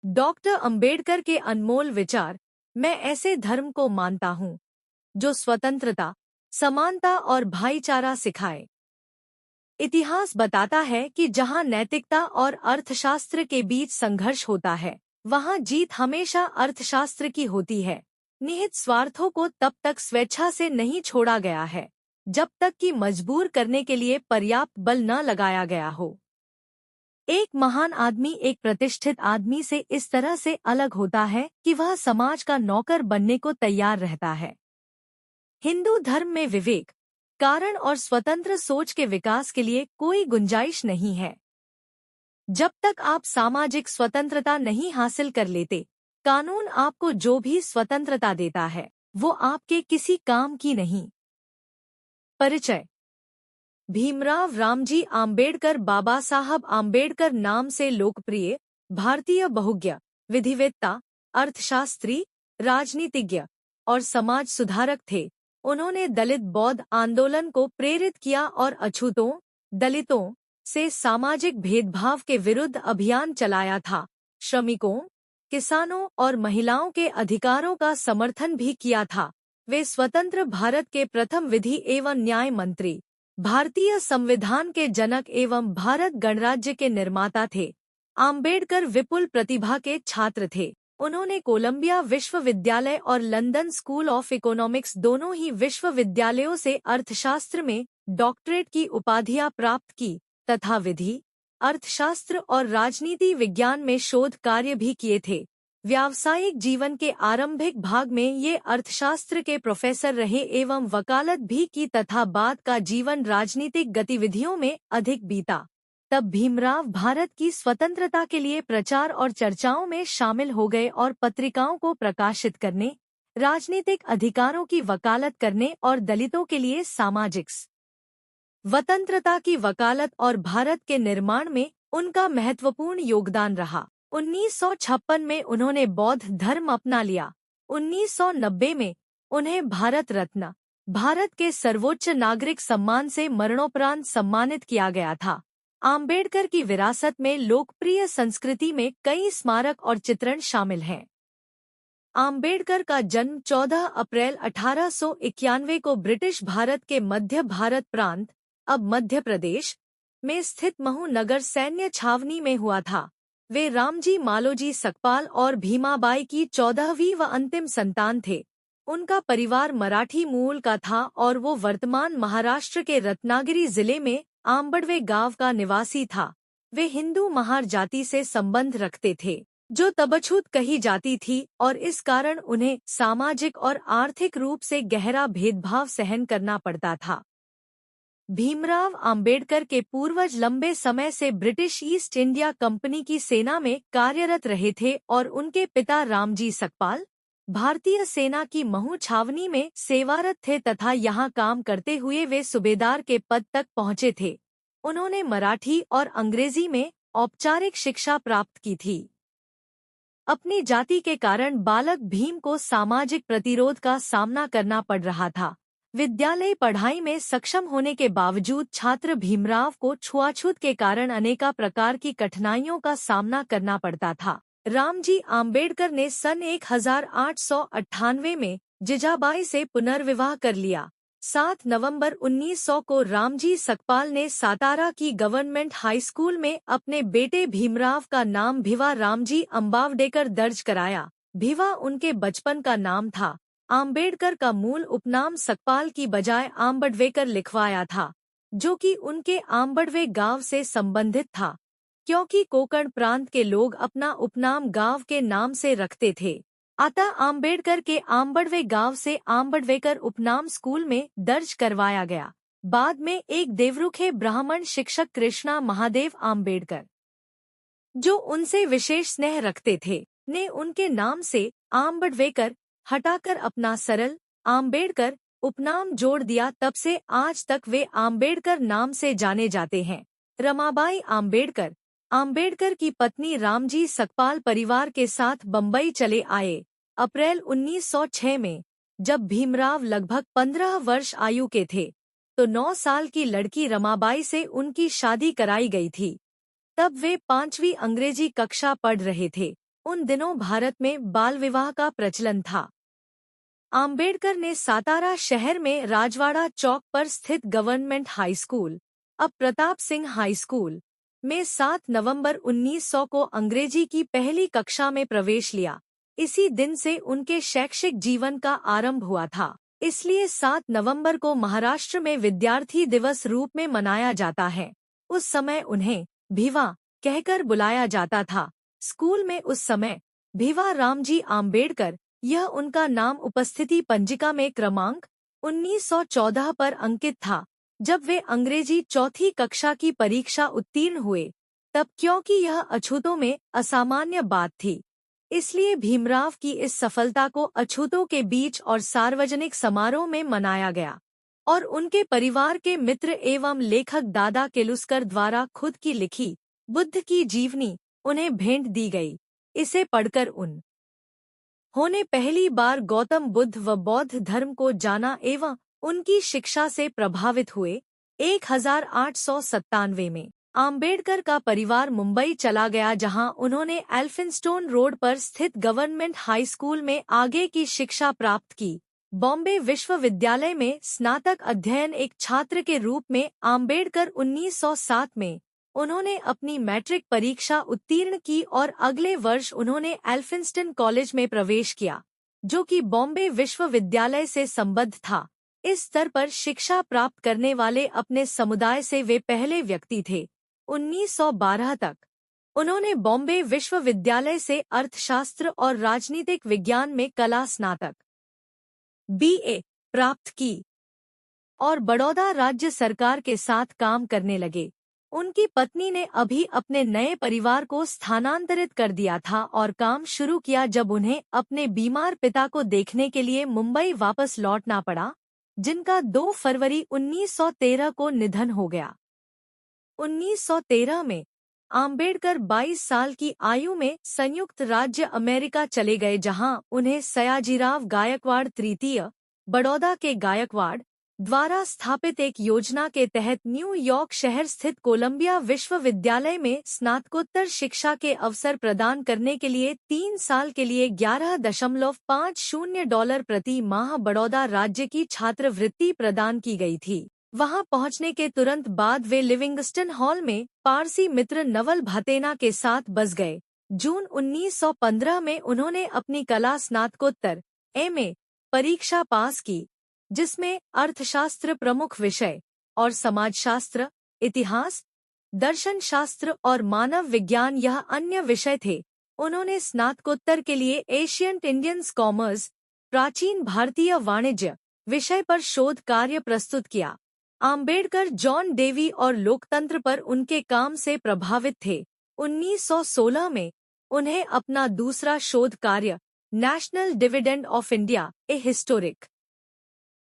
Doctor Ambedkar के अनमोल विचार। मैं ऐसे धर्म को मानता हूँ जो स्वतंत्रता, समानता और भाईचारा सिखाए। इतिहास बताता है कि जहाँ नैतिकता और अर्थशास्त्र के बीच संघर्ष होता है, वहाँ जीत हमेशा अर्थशास्त्र की होती है। निहित स्वार्थों को तब तक स्वेच्छा से नहीं छोड़ा गया है, जब तक कि मजबूर करने के लिए पर्याप्त बल न लगाया गया हो। एक महान आदमी एक प्रतिष्ठित आदमी से इस तरह से अलग होता है कि वह समाज का नौकर बनने को तैयार रहता है। हिंदू धर्म में विवेक, कारण और स्वतंत्र सोच के विकास के लिए कोई गुंजाइश नहीं है। जब तक आप सामाजिक स्वतंत्रता नहीं हासिल कर लेते, कानून आपको जो भी स्वतंत्रता देता है, वो आपके किसी काम की नहीं। परिचय। भीमराव रामजी आम्बेडकर बाबा साहब आम्बेडकर नाम से लोकप्रिय भारतीय बहुज्ञ, विधिवेत्ता, अर्थशास्त्री, राजनीतिज्ञ और समाज सुधारक थे। उन्होंने दलित बौद्ध आंदोलन को प्रेरित किया और अछूतों, दलितों से सामाजिक भेदभाव के विरुद्ध अभियान चलाया था। श्रमिकों, किसानों और महिलाओं के अधिकारों का समर्थन भी किया था। वे स्वतंत्र भारत के प्रथम विधि एवं न्याय मंत्री, भारतीय संविधान के जनक एवं भारत गणराज्य के निर्माता थे। आम्बेडकर विपुल प्रतिभा के छात्र थे। उन्होंने कोलंबिया विश्वविद्यालय और लंदन स्कूल ऑफ इकोनॉमिक्स दोनों ही विश्वविद्यालयों से अर्थशास्त्र में डॉक्टरेट की उपाधियां प्राप्त की तथा विधि, अर्थशास्त्र और राजनीति विज्ञान में शोध कार्य भी किए थे। व्यावसायिक जीवन के आरंभिक भाग में ये अर्थशास्त्र के प्रोफेसर रहे एवं वकालत भी की तथा बाद का जीवन राजनीतिक गतिविधियों में अधिक बीता। तब भीमराव भारत की स्वतंत्रता के लिए प्रचार और चर्चाओं में शामिल हो गए और पत्रिकाओं को प्रकाशित करने, राजनीतिक अधिकारों की वकालत करने और दलितों के लिए सामाजिक स्वतंत्रता की वकालत और भारत के निर्माण में उनका महत्वपूर्ण योगदान रहा। 1956 में उन्होंने बौद्ध धर्म अपना लिया। 1990 में उन्हें भारत रत्न, भारत के सर्वोच्च नागरिक सम्मान से मरणोपरांत सम्मानित किया गया था। आम्बेडकर की विरासत में लोकप्रिय संस्कृति में कई स्मारक और चित्रण शामिल हैं। आम्बेडकर का जन्म 14 अप्रैल 1891 को ब्रिटिश भारत के मध्य भारत प्रांत, अब मध्य प्रदेश, में स्थित महू नगर सैन्य छावनी में हुआ था। वे रामजी मालोजी सकपाल और भीमाबाई की 14वीं व अंतिम संतान थे। उनका परिवार मराठी मूल का था और वो वर्तमान महाराष्ट्र के रत्नागिरी जिले में आम्बडवे गांव का निवासी था। वे हिंदू महार जाति से संबंध रखते थे, जो तबछूत कही जाती थी और इस कारण उन्हें सामाजिक और आर्थिक रूप से गहरा भेदभाव सहन करना पड़ता था। भीमराव आम्बेडकर के पूर्वज लंबे समय से ब्रिटिश ईस्ट इंडिया कंपनी की सेना में कार्यरत रहे थे और उनके पिता रामजी सकपाल भारतीय सेना की महू छावनी में सेवारत थे तथा यहाँ काम करते हुए वे सूबेदार के पद तक पहुँचे थे। उन्होंने मराठी और अंग्रेजी में औपचारिक शिक्षा प्राप्त की थी। अपनी जाति के कारण बालक भीम को सामाजिक प्रतिरोध का सामना करना पड़ रहा था। विद्यालय पढ़ाई में सक्षम होने के बावजूद छात्र भीमराव को छुआछूत के कारण अनेका प्रकार की कठिनाइयों का सामना करना पड़ता था। रामजी आम्बेडकर ने सन 1898 में जिजाबाई से पुनर्विवाह कर लिया। 7 नवंबर 1900 को रामजी सकपाल ने सातारा की गवर्नमेंट हाई स्कूल में अपने बेटे भीमराव का नाम भिवा रामजी अम्बावडेकर दर्ज कराया। भिवा उनके बचपन का नाम था। आम्बेडकर का मूल उपनाम सकपाल की बजाय आम्बडवेकर लिखवाया था, जो कि उनके आम्बडवे गांव से संबंधित था, क्योंकि कोंकण प्रांत के लोग अपना उपनाम गांव के नाम से रखते थे। अतः आम्बेडकर के आम्बडवे गांव से आम्बडवेकर उपनाम स्कूल में दर्ज करवाया गया। बाद में एक देवरुखे ब्राह्मण शिक्षक कृष्णा महादेव आम्बेडकर, जो उनसे विशेष स्नेह रखते थे, ने उनके नाम से आम्बडवेकर हटाकर अपना सरल आम्बेडकर उपनाम जोड़ दिया। तब से आज तक वे आम्बेडकर नाम से जाने जाते हैं। रमाबाई आम्बेडकर, आम्बेडकर की पत्नी रामजी सकपाल परिवार के साथ बम्बई चले आए। अप्रैल 1906 में, जब भीमराव लगभग 15 वर्ष आयु के थे, तो 9 साल की लड़की रमाबाई से उनकी शादी कराई गई थी। तब वे 5वीं अंग्रेजी कक्षा पढ़ रहे थे। उन दिनों भारत में बाल विवाह का प्रचलन था। आम्बेडकर ने सातारा शहर में राजवाड़ा चौक पर स्थित गवर्नमेंट हाई स्कूल, अब प्रताप सिंह हाई स्कूल, में 7 नवंबर 1900 को अंग्रेजी की पहली कक्षा में प्रवेश लिया। इसी दिन से उनके शैक्षिक जीवन का आरंभ हुआ था, इसलिए 7 नवंबर को महाराष्ट्र में विद्यार्थी दिवस रूप में मनाया जाता है। उस समय उन्हें भिवा कहकर बुलाया जाता था। स्कूल में उस समय भिवा रामजी आम्बेडकर, यह उनका नाम उपस्थिति पंजिका में क्रमांक 1914 पर अंकित था। जब वे अंग्रेजी चौथी कक्षा की परीक्षा उत्तीर्ण हुए, तब क्योंकि यह अछूतों में असामान्य बात थी, इसलिए भीमराव की इस सफलता को अछूतों के बीच और सार्वजनिक समारोह में मनाया गया और उनके परिवार के मित्र एवं लेखक दादा केलुस्कर द्वारा खुद की लिखी बुद्ध की जीवनी उन्हें भेंट दी गई। इसे पढ़कर उन्होंने पहली बार गौतम बुद्ध व बौद्ध धर्म को जाना एवं उनकी शिक्षा से प्रभावित हुए। 1897 में आम्बेडकर का परिवार मुंबई चला गया, जहां उन्होंने एल्फिंस्टोन रोड पर स्थित गवर्नमेंट हाई स्कूल में आगे की शिक्षा प्राप्त की। बॉम्बे विश्वविद्यालय में स्नातक अध्ययन एक छात्र के रूप में आम्बेडकर 1907 में उन्होंने अपनी मैट्रिक परीक्षा उत्तीर्ण की और अगले वर्ष उन्होंने एल्फिंस्टन कॉलेज में प्रवेश किया, जो कि बॉम्बे विश्वविद्यालय से संबद्ध था। इस स्तर पर शिक्षा प्राप्त करने वाले अपने समुदाय से वे पहले व्यक्ति थे। 1912 तक उन्होंने बॉम्बे विश्वविद्यालय से अर्थशास्त्र और राजनीतिक विज्ञान में कला स्नातक BA प्राप्त की और बड़ौदा राज्य सरकार के साथ काम करने लगे। उनकी पत्नी ने अभी अपने नए परिवार को स्थानांतरित कर दिया था और काम शुरू किया जब उन्हें अपने बीमार पिता को देखने के लिए मुंबई वापस लौटना पड़ा, जिनका 2 फरवरी 1913 को निधन हो गया। 1913 में आम्बेडकर 22 साल की आयु में संयुक्त राज्य अमेरिका चले गए, जहां उन्हें सयाजीराव गायकवाड़ तृतीय, बड़ौदा के गायकवाड़ द्वारा स्थापित एक योजना के तहत न्यूयॉर्क शहर स्थित कोलंबिया विश्वविद्यालय में स्नातकोत्तर शिक्षा के अवसर प्रदान करने के लिए 3 साल के लिए $11.50 प्रति माह बड़ौदा राज्य की छात्रवृत्ति प्रदान की गई थी। वहां पहुंचने के तुरंत बाद वे लिविंगस्टन हॉल में पारसी मित्र नवल भतेना के साथ बस गए। जून 1915 में उन्होंने अपनी कला स्नातकोत्तर MA परीक्षा पास की, जिसमें अर्थशास्त्र प्रमुख विषय और समाजशास्त्र, इतिहास, दर्शन शास्त्र और मानव विज्ञान यह अन्य विषय थे। उन्होंने स्नातकोत्तर के लिए एशियंट इंडियंस कॉमर्स, प्राचीन भारतीय वाणिज्य विषय पर शोध कार्य प्रस्तुत किया। आम्बेडकर जॉन डेवी और लोकतंत्र पर उनके काम से प्रभावित थे। 1916 में उन्हें अपना दूसरा शोध कार्य national dividend of India, A historic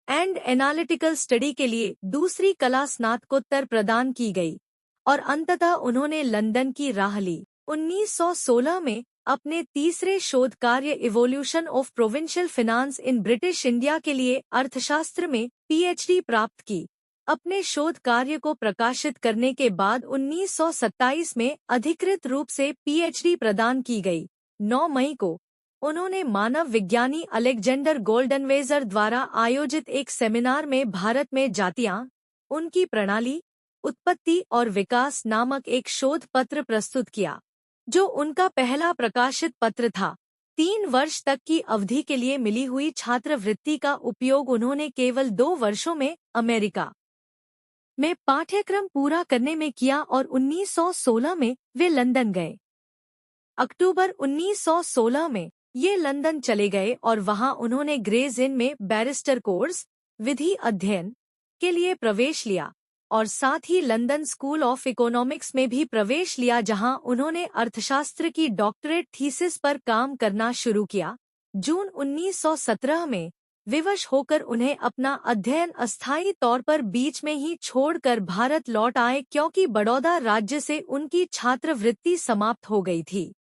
and analytical study के लिए दूसरी कला स्नातकोत्तर प्रदान की गई और अंततः उन्होंने लंदन की राह ली। 1916 में अपने तीसरे शोध कार्य evolution of provincial finance in British India के लिए अर्थशास्त्र में PhD प्राप्त की। अपने शोध कार्य को प्रकाशित करने के बाद 1927 में अधिकृत रूप से PhD प्रदान की गई। 9 मई को उन्होंने मानव विज्ञानी अलेक्जेंडर गोल्डनवेजर द्वारा आयोजित एक सेमिनार में भारत में जातियां, उनकी प्रणाली, उत्पत्ति और विकास नामक एक शोध पत्र प्रस्तुत किया, जो उनका पहला प्रकाशित पत्र था। 3 वर्ष तक की अवधि के लिए मिली हुई छात्रवृत्ति का उपयोग उन्होंने केवल 2 वर्षों में अमेरिका में पाठ्यक्रम पूरा करने में किया और 1916 में वे लंदन गए। अक्टूबर 1916 में ये लंदन चले गए और वहां उन्होंने ग्रेज इन में बैरिस्टर कोर्स, विधि अध्ययन के लिए प्रवेश लिया और साथ ही लंदन स्कूल ऑफ इकोनॉमिक्स में भी प्रवेश लिया, जहां उन्होंने अर्थशास्त्र की डॉक्टरेट थीसिस पर काम करना शुरू किया। जून 1917 में विवश होकर उन्हें अपना अध्ययन अस्थायी तौर पर बीच में ही छोड़कर भारत लौट आए, क्योंकि बड़ौदा राज्य से उनकी छात्रवृत्ति समाप्त हो गई थी।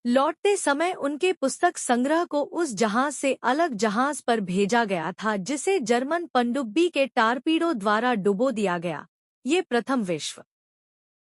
लौटते समय उनके पुस्तक संग्रह को उस जहाज से अलग जहाज पर भेजा गया था, जिसे जर्मन पनडुब्बी के टारपीडो द्वारा डुबो दिया गया। ये प्रथम विश्व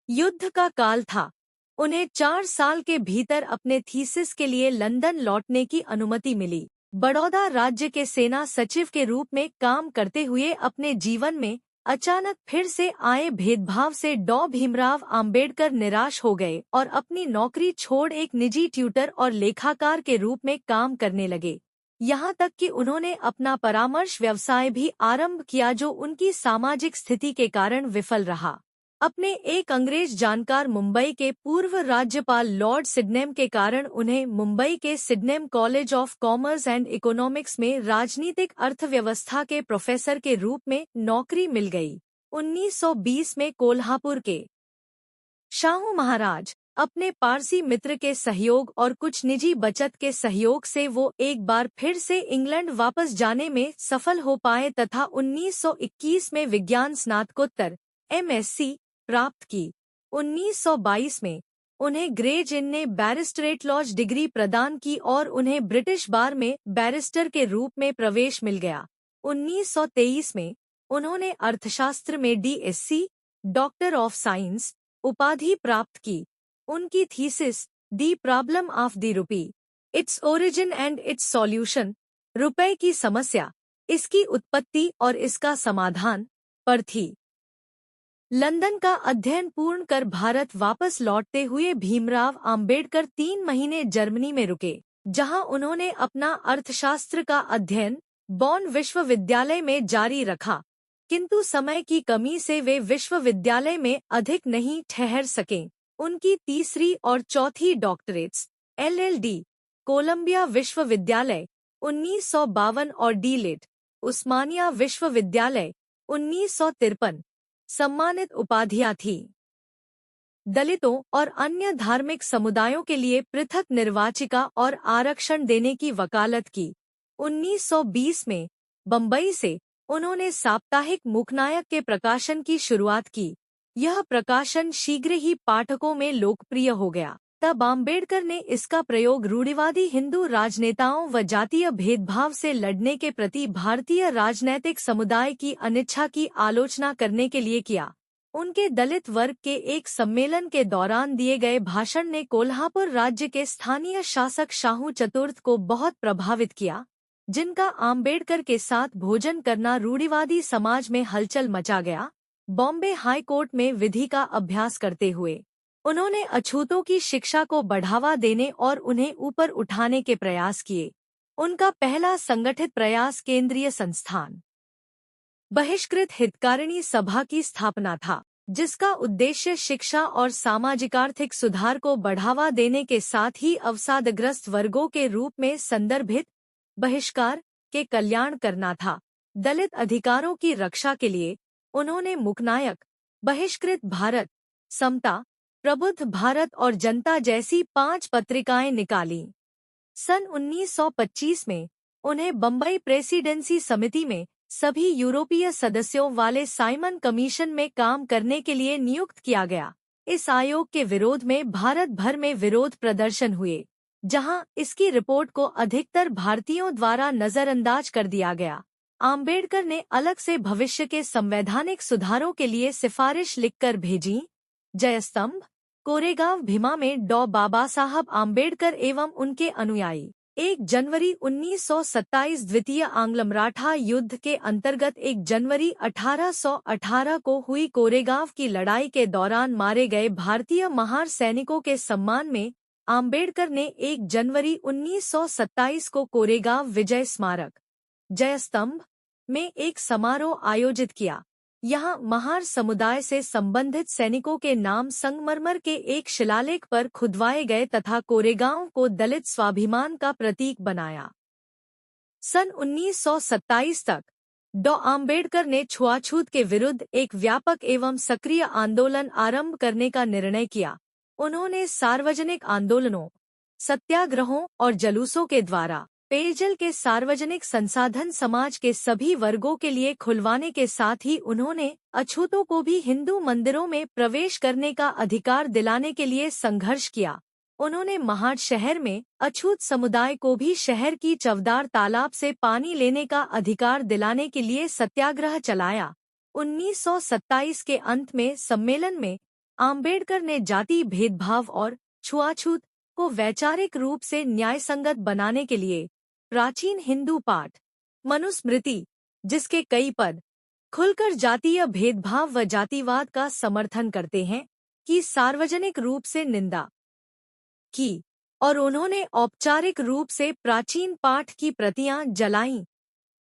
युद्ध का काल था। उन्हें 4 साल के भीतर अपने थीसिस के लिए लंदन लौटने की अनुमति मिली। बड़ौदा राज्य के सेना सचिव के रूप में काम करते हुए अपने जीवन में अचानक फिर से आए भेदभाव से डॉ भीमराव अंबेडकर निराश हो गए और अपनी नौकरी छोड़ एक निजी ट्यूटर और लेखाकार के रूप में काम करने लगे। यहाँ तक कि उन्होंने अपना परामर्श व्यवसाय भी आरंभ किया जो उनकी सामाजिक स्थिति के कारण विफल रहा। अपने एक अंग्रेज जानकार मुंबई के पूर्व राज्यपाल लॉर्ड सिडनेम के कारण उन्हें मुंबई के Sydenham college of commerce and economics में राजनीतिक अर्थव्यवस्था के प्रोफेसर के रूप में नौकरी मिल गई। 1920 में कोल्हापुर के शाहू महाराज अपने पारसी मित्र के सहयोग और कुछ निजी बचत के सहयोग से वो एक बार फिर से इंग्लैंड वापस जाने में सफल हो पाए तथा 1921 में विज्ञान स्नातकोत्तर MSc प्राप्त की। 1922 में उन्हें ग्रेज इन ने बैरिस्टरेट लॉज डिग्री प्रदान की और उन्हें ब्रिटिश बार में बैरिस्टर के रूप में प्रवेश मिल गया। 1923 में उन्होंने अर्थशास्त्र में DSc डॉक्टर ऑफ साइंस उपाधि प्राप्त की। उनकी thesis the problem of the rupee, its origin and it's solution, रुपए की समस्या, इसकी उत्पत्ति और इसका समाधान पर थी। लंदन का अध्ययन पूर्ण कर भारत वापस लौटते हुए भीमराव अंबेडकर 3 महीने जर्मनी में रुके, जहां उन्होंने अपना अर्थशास्त्र का अध्ययन बॉन विश्वविद्यालय में जारी रखा, किंतु समय की कमी से वे विश्वविद्यालय में अधिक नहीं ठहर सके। उनकी तीसरी और चौथी डॉक्टरेट्स LLD कोलंबिया विश्वविद्यालय 1952 और D.Litt उस्मानिया विश्वविद्यालय 1953 सम्मानित उपाधियां थी। दलितों और अन्य धार्मिक समुदायों के लिए पृथक निर्वाचिका और आरक्षण देने की वकालत की। 1920 में बम्बई से उन्होंने साप्ताहिक मूकनायक के प्रकाशन की शुरुआत की। यह प्रकाशन शीघ्र ही पाठकों में लोकप्रिय हो गया। तब अंबेडकर ने इसका प्रयोग रूढ़िवादी हिंदू राजनेताओं व जातीय भेदभाव से लड़ने के प्रति भारतीय राजनैतिक समुदाय की अनिच्छा की आलोचना करने के लिए किया। उनके दलित वर्ग के एक सम्मेलन के दौरान दिए गए भाषण ने कोल्हापुर राज्य के स्थानीय शासक शाहू चतुर्थ को बहुत प्रभावित किया, जिनका अंबेडकर के साथ भोजन करना रूढ़िवादी समाज में हलचल मचा गया। बॉम्बे हाई कोर्ट में विधि का अभ्यास करते हुए उन्होंने अछूतों की शिक्षा को बढ़ावा देने और उन्हें ऊपर उठाने के प्रयास किए। उनका पहला संगठित प्रयास केंद्रीय संस्थान बहिष्कृत हितकारिणी सभा की स्थापना था, जिसका उद्देश्य शिक्षा और सामाजिकार्थिक सुधार को बढ़ावा देने के साथ ही अवसादग्रस्त वर्गों के रूप में संदर्भित बहिष्कार के कल्याण करना था। दलित अधिकारों की रक्षा के लिए उन्होंने मूकनायक, बहिष्कृत भारत, समता, प्रबुद्ध भारत और जनता जैसी 5 पत्रिकाएं निकालीं। सन 1925 में उन्हें बम्बई प्रेसिडेंसी समिति में सभी यूरोपीय सदस्यों वाले साइमन कमीशन में काम करने के लिए नियुक्त किया गया। इस आयोग के विरोध में भारत भर में विरोध प्रदर्शन हुए, जहां इसकी रिपोर्ट को अधिकतर भारतीयों द्वारा नजरअंदाज कर दिया गया। अंबेडकर ने अलग से भविष्य के संवैधानिक सुधारों के लिए सिफारिश लिखकर भेजी। जयस्तंभ, कोरेगांव भीमा में डॉ बाबा साहब आम्बेडकर एवं उनके अनुयायी 1 जनवरी 1927 द्वितीय आंग्ल-मराठा युद्ध के अंतर्गत 1 जनवरी 1818 को हुई कोरेगांव की लड़ाई के दौरान मारे गए भारतीय महार सैनिकों के सम्मान में आम्बेडकर ने 1 जनवरी 1927 को कोरेगांव विजय स्मारक जयस्तंभ में एक समारोह आयोजित किया। यहाँ महार समुदाय से संबंधित सैनिकों के नाम संगमरमर के एक शिलालेख पर खुदवाए गए तथा कोरेगांव को दलित स्वाभिमान का प्रतीक बनाया। सन 1927 तक डॉ आम्बेडकर ने छुआछूत के विरुद्ध एक व्यापक एवं सक्रिय आंदोलन आरंभ करने का निर्णय किया। उन्होंने सार्वजनिक आंदोलनों, सत्याग्रहों और जुलूसों के द्वारा पेयजल के सार्वजनिक संसाधन समाज के सभी वर्गों के लिए खुलवाने के साथ ही उन्होंने अछूतों को भी हिंदू मंदिरों में प्रवेश करने का अधिकार दिलाने के लिए संघर्ष किया। उन्होंने महाड शहर में अछूत समुदाय को भी शहर की चवदार तालाब से पानी लेने का अधिकार दिलाने के लिए सत्याग्रह चलाया। 1927 के अंत में सम्मेलन में आम्बेडकर ने जाति भेदभाव और छुआछूत को वैचारिक रूप से न्यायसंगत बनाने के लिए प्राचीन हिंदू पाठ मनुस्मृति, जिसके कई पद खुलकर जातीय भेदभाव व जातिवाद का समर्थन करते हैं, की सार्वजनिक रूप से निंदा की और उन्होंने औपचारिक रूप से प्राचीन पाठ की प्रतियां जलाईं।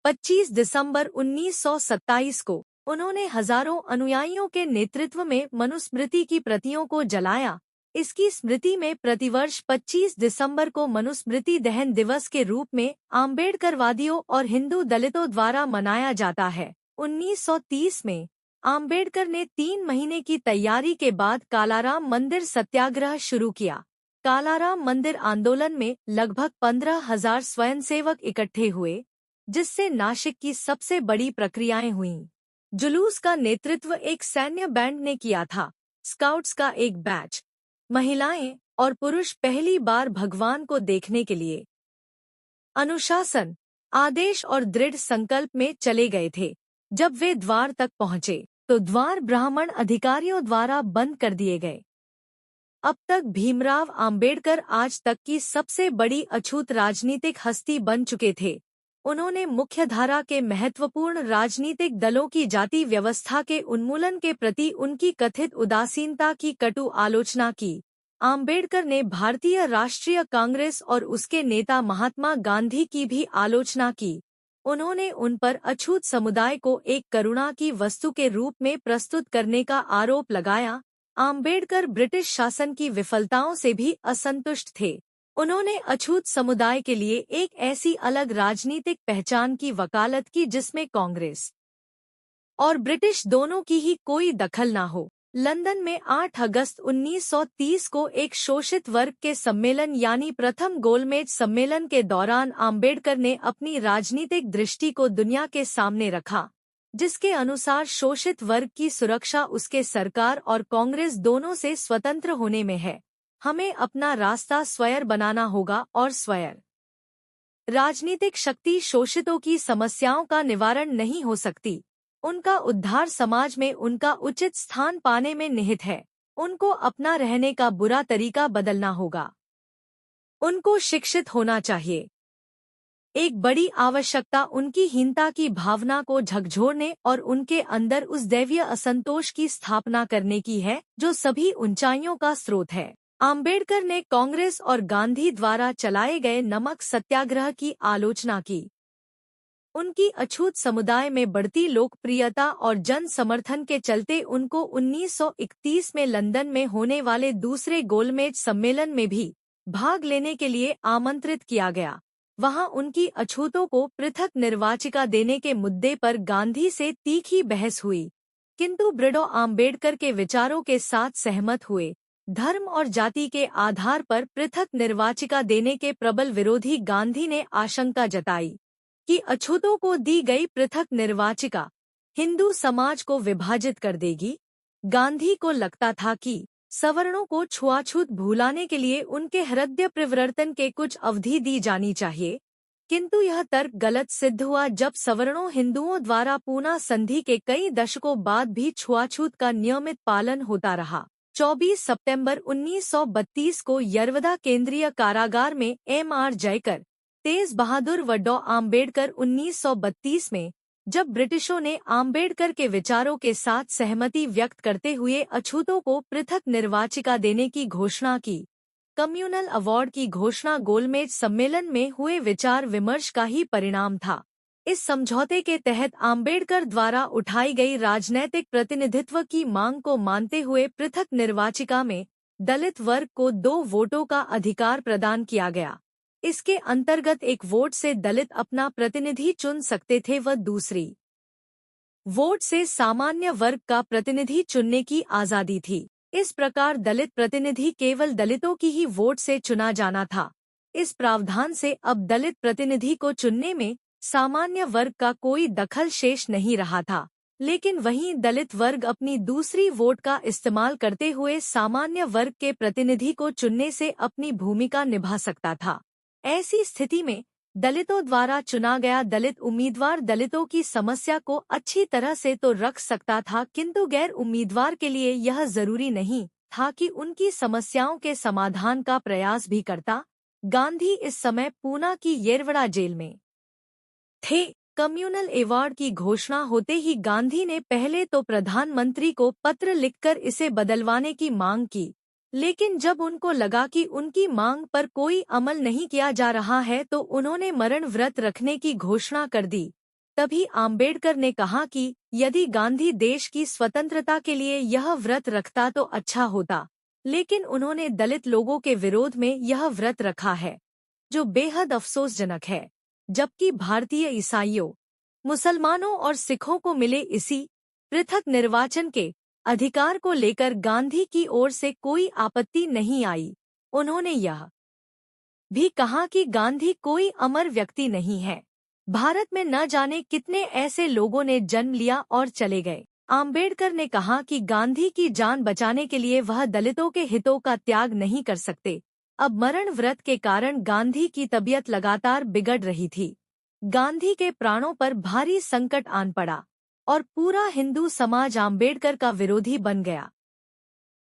25 दिसंबर 1927 को उन्होंने हजारों अनुयायियों के नेतृत्व में मनुस्मृति की प्रतियों को जलाया। इसकी स्मृति में प्रतिवर्ष 25 दिसंबर को मनुस्मृति दहन दिवस के रूप में आम्बेडकरवादियों और हिंदू दलितों द्वारा मनाया जाता है। 1930 में आम्बेडकर ने 3 महीने की तैयारी के बाद कालाराम मंदिर सत्याग्रह शुरू किया। कालाराम मंदिर आंदोलन में लगभग 15,000 स्वयंसेवक इकट्ठे हुए, जिससे नासिक की सबसे बड़ी प्रक्रियाएं हुईं। जुलूस का नेतृत्व एक सैन्य बैंड ने किया था। स्काउट्स का एक बैच, महिलाएं और पुरुष पहली बार भगवान को देखने के लिए अनुशासन, आदेश और दृढ़ संकल्प में चले गए थे। जब वे द्वार तक पहुंचे तो द्वार ब्राह्मण अधिकारियों द्वारा बंद कर दिए गए। अब तक भीमराव आम्बेडकर आज तक की सबसे बड़ी अछूत राजनीतिक हस्ती बन चुके थे। उन्होंने मुख्यधारा के महत्वपूर्ण राजनीतिक दलों की जाति व्यवस्था के उन्मूलन के प्रति उनकी कथित उदासीनता की कटु आलोचना की। आम्बेडकर ने भारतीय राष्ट्रीय कांग्रेस और उसके नेता महात्मा गांधी की भी आलोचना की। उन्होंने उन पर अछूत समुदाय को एक करुणा की वस्तु के रूप में प्रस्तुत करने का आरोप लगाया। आम्बेडकर ब्रिटिश शासन की विफलताओं से भी असंतुष्ट थे। उन्होंने अछूत समुदाय के लिए एक ऐसी अलग राजनीतिक पहचान की वकालत की जिसमें कांग्रेस और ब्रिटिश दोनों की ही कोई दखल न हो। लंदन में 8 अगस्त 1930 को एक शोषित वर्ग के सम्मेलन यानी प्रथम गोलमेज सम्मेलन के दौरान आम्बेडकर ने अपनी राजनीतिक दृष्टि को दुनिया के सामने रखा, जिसके अनुसार शोषित वर्ग की सुरक्षा उसके सरकार और कांग्रेस दोनों से स्वतंत्र होने में है। हमें अपना रास्ता स्वयं बनाना होगा और स्वयं राजनीतिक शक्ति शोषितों की समस्याओं का निवारण नहीं हो सकती। उनका उद्धार समाज में उनका उचित स्थान पाने में निहित है। उनको अपना रहने का बुरा तरीका बदलना होगा। उनको शिक्षित होना चाहिए। एक बड़ी आवश्यकता उनकी हीनता की भावना को झकझोरने और उनके अंदर उस दैवीय असंतोष की स्थापना करने की है जो सभी ऊंचाइयों का स्रोत है। आम्बेडकर ने कांग्रेस और गांधी द्वारा चलाए गए नमक सत्याग्रह की आलोचना की। उनकी अछूत समुदाय में बढ़ती लोकप्रियता और जन समर्थन के चलते उनको 1931 में लंदन में होने वाले दूसरे गोलमेज सम्मेलन में भी भाग लेने के लिए आमंत्रित किया गया। वहां उनकी अछूतों को पृथक निर्वाचिका देने के मुद्दे पर गांधी से तीखी बहस हुई, किंतु ब्रिडो आम्बेडकर के विचारों के साथ सहमत हुए। धर्म और जाति के आधार पर पृथक निर्वाचिका देने के प्रबल विरोधी गांधी ने आशंका जताई कि अछूतों को दी गई पृथक निर्वाचिका हिंदू समाज को विभाजित कर देगी। गांधी को लगता था कि सवर्णों को छुआछूत भुलाने के लिए उनके हृदय परिवर्तन के कुछ अवधि दी जानी चाहिए, किंतु यह तर्क गलत सिद्ध हुआ जब सवर्णों हिंदुओं द्वारा पूना संधि के कई दशकों बाद भी छुआछूत का नियमित पालन होता रहा। 24 सितंबर 1932 को यरवदा केंद्रीय कारागार में M.R. जयकर, तेज बहादुर व डॉ आम्बेडकर 1932 में जब ब्रिटिशों ने आम्बेडकर के विचारों के साथ सहमति व्यक्त करते हुए अछूतों को पृथक निर्वाचिका देने की घोषणा की। कम्युनल अवार्ड की घोषणा गोलमेज सम्मेलन में हुए विचार विमर्श का ही परिणाम था। इस समझौते के तहत आम्बेडकर द्वारा उठाई गई राजनैतिक प्रतिनिधित्व की मांग को मानते हुए पृथक निर्वाचिका में दलित वर्ग को 2 वोटों का अधिकार प्रदान किया गया। इसके अंतर्गत एक वोट से दलित अपना प्रतिनिधि चुन सकते थे व दूसरी वोट से सामान्य वर्ग का प्रतिनिधि चुनने की आजादी थी। इस प्रकार दलित प्रतिनिधि केवल दलितों की ही वोट से चुना जाना था। इस प्रावधान से अब दलित प्रतिनिधि को चुनने में सामान्य वर्ग का कोई दखल शेष नहीं रहा था, लेकिन वहीं दलित वर्ग अपनी दूसरी वोट का इस्तेमाल करते हुए सामान्य वर्ग के प्रतिनिधि को चुनने से अपनी भूमिका निभा सकता था। ऐसी स्थिति में दलितों द्वारा चुना गया दलित उम्मीदवार दलितों की समस्या को अच्छी तरह से तो रख सकता था, किंतु गैर उम्मीदवार के लिए यह जरूरी नहीं था कि उनकी समस्याओं के समाधान का प्रयास भी करता। गांधी इस समय पूना की येरवड़ा जेल में थे। कम्युनल अवार्ड की घोषणा होते ही गांधी ने पहले तो प्रधानमंत्री को पत्र लिखकर इसे बदलवाने की मांग की, लेकिन जब उनको लगा कि उनकी मांग पर कोई अमल नहीं किया जा रहा है तो उन्होंने मरण व्रत रखने की घोषणा कर दी। तभी आम्बेडकर ने कहा कि यदि गांधी देश की स्वतंत्रता के लिए यह व्रत रखता तो अच्छा होता, लेकिन उन्होंने दलित लोगों के विरोध में यह व्रत रखा है, जो बेहद अफसोसजनक है। जबकि भारतीय ईसाइयों, मुसलमानों और सिखों को मिले इसी पृथक निर्वाचन के अधिकार को लेकर गांधी की ओर से कोई आपत्ति नहीं आई। उन्होंने यह भी कहा कि गांधी कोई अमर व्यक्ति नहीं है। भारत में न जाने कितने ऐसे लोगों ने जन्म लिया और चले गए। आम्बेडकर ने कहा कि गांधी की जान बचाने के लिए वह दलितों के हितों का त्याग नहीं कर सकते। अब मरण व्रत के कारण गांधी की तबीयत लगातार बिगड़ रही थी। गांधी के प्राणों पर भारी संकट आन पड़ा और पूरा हिंदू समाज आम्बेडकर का विरोधी बन गया।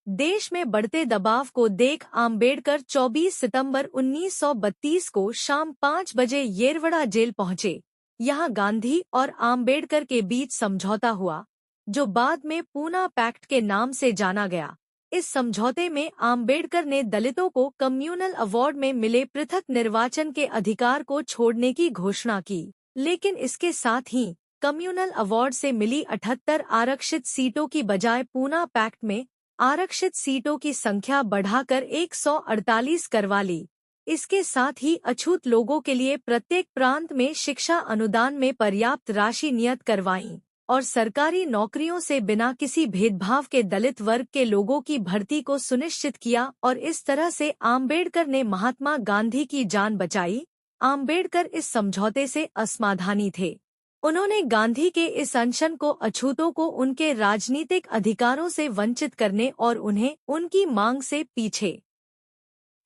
देश में बढ़ते दबाव को देख आम्बेडकर 24 सितंबर 1932 को शाम 5 बजे येरवड़ा जेल पहुंचे। यहां गांधी और आम्बेडकर के बीच समझौता हुआ, जो बाद में पूना पैक्ट के नाम से जाना गया। इस समझौते में आम्बेडकर ने दलितों को कम्युनल अवार्ड में मिले पृथक निर्वाचन के अधिकार को छोड़ने की घोषणा की, लेकिन इसके साथ ही कम्युनल अवार्ड से मिली 78 आरक्षित सीटों की बजाय पूना पैक्ट में आरक्षित सीटों की संख्या बढ़ाकर 148 करवा ली। इसके साथ ही अछूत लोगों के लिए प्रत्येक प्रांत में शिक्षा अनुदान में पर्याप्त राशि नियत करवाई और सरकारी नौकरियों से बिना किसी भेदभाव के दलित वर्ग के लोगों की भर्ती को सुनिश्चित किया और इस तरह से आम्बेडकर ने महात्मा गांधी की जान बचाई। आम्बेडकर इस समझौते से असमाधानी थे। उन्होंने गांधी के इस अनशन को अछूतों को उनके राजनीतिक अधिकारों से वंचित करने और उन्हें उनकी मांग से पीछे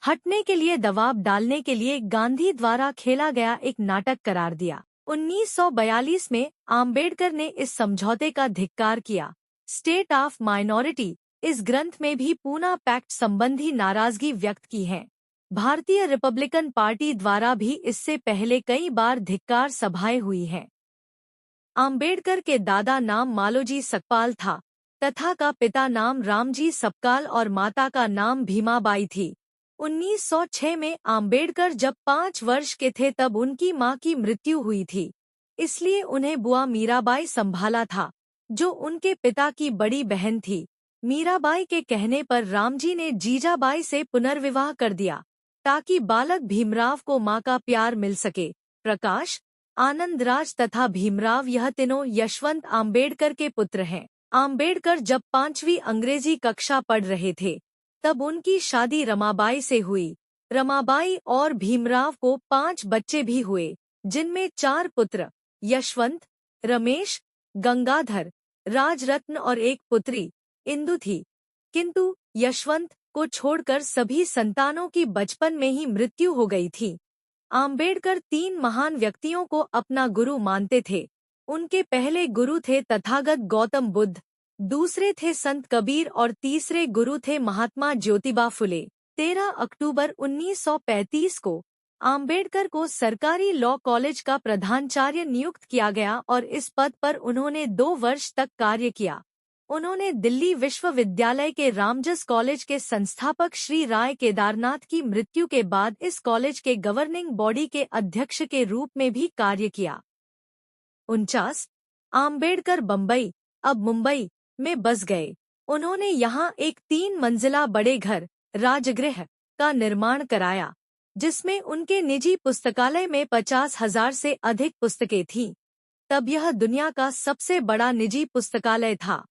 हटने के लिए दबाव डालने के लिए गांधी द्वारा खेला गया एक नाटक करार दिया। 1942 में आम्बेडकर ने इस समझौते का धिक्कार किया। स्टेट ऑफ माइनॉरिटी इस ग्रंथ में भी पूना पैक्ट संबंधी नाराजगी व्यक्त की है। भारतीय रिपब्लिकन पार्टी द्वारा भी इससे पहले कई बार धिक्कार सभाएं हुई हैं। आम्बेडकर के दादा नाम मालोजी सकपाल था तथा का पिता नाम रामजी सकपाल और माता का नाम भीमाबाई थी। 1906 में आम्बेडकर जब 5 वर्ष के थे तब उनकी मां की मृत्यु हुई थी, इसलिए उन्हें बुआ मीराबाई संभाला था, जो उनके पिता की बड़ी बहन थी। मीराबाई के कहने पर रामजी ने जीजाबाई से पुनर्विवाह कर दिया ताकि बालक भीमराव को मां का प्यार मिल सके। प्रकाश, आनंदराज तथा भीमराव यह तीनों यशवंत आम्बेडकर के पुत्र हैं। आम्बेडकर जब 5वीं अंग्रेजी कक्षा पढ़ रहे थे तब उनकी शादी रमाबाई से हुई। रमाबाई और भीमराव को 5 बच्चे भी हुए, जिनमें 4 पुत्र यशवंत, रमेश, गंगाधर, राजरत्न और एक पुत्री इंदु थी। किंतु यशवंत को छोड़कर सभी संतानों की बचपन में ही मृत्यु हो गई थी। आम्बेडकर 3 महान व्यक्तियों को अपना गुरु मानते थे। उनके पहले गुरु थे तथागत गौतम बुद्ध, दूसरे थे संत कबीर और तीसरे गुरु थे महात्मा ज्योतिबा फुले। 13 अक्टूबर 1935 को आम्बेडकर को सरकारी लॉ कॉलेज का प्रधानाचार्य नियुक्त किया गया और इस पद पर उन्होंने 2 वर्ष तक कार्य किया। उन्होंने दिल्ली विश्वविद्यालय के रामजस कॉलेज के संस्थापक श्री राय केदारनाथ की मृत्यु के बाद इस कॉलेज के गवर्निंग बॉडी के अध्यक्ष के रूप में भी कार्य किया। 49 आम्बेडकर बम्बई, अब मुंबई में बस गए। उन्होंने यहाँ एक 3 मंजिला बड़े घर, राजगृह का निर्माण कराया, जिसमें उनके निजी पुस्तकालय में 50,000 से अधिक पुस्तकें थीं। तब यह दुनिया का सबसे बड़ा निजी पुस्तकालय था।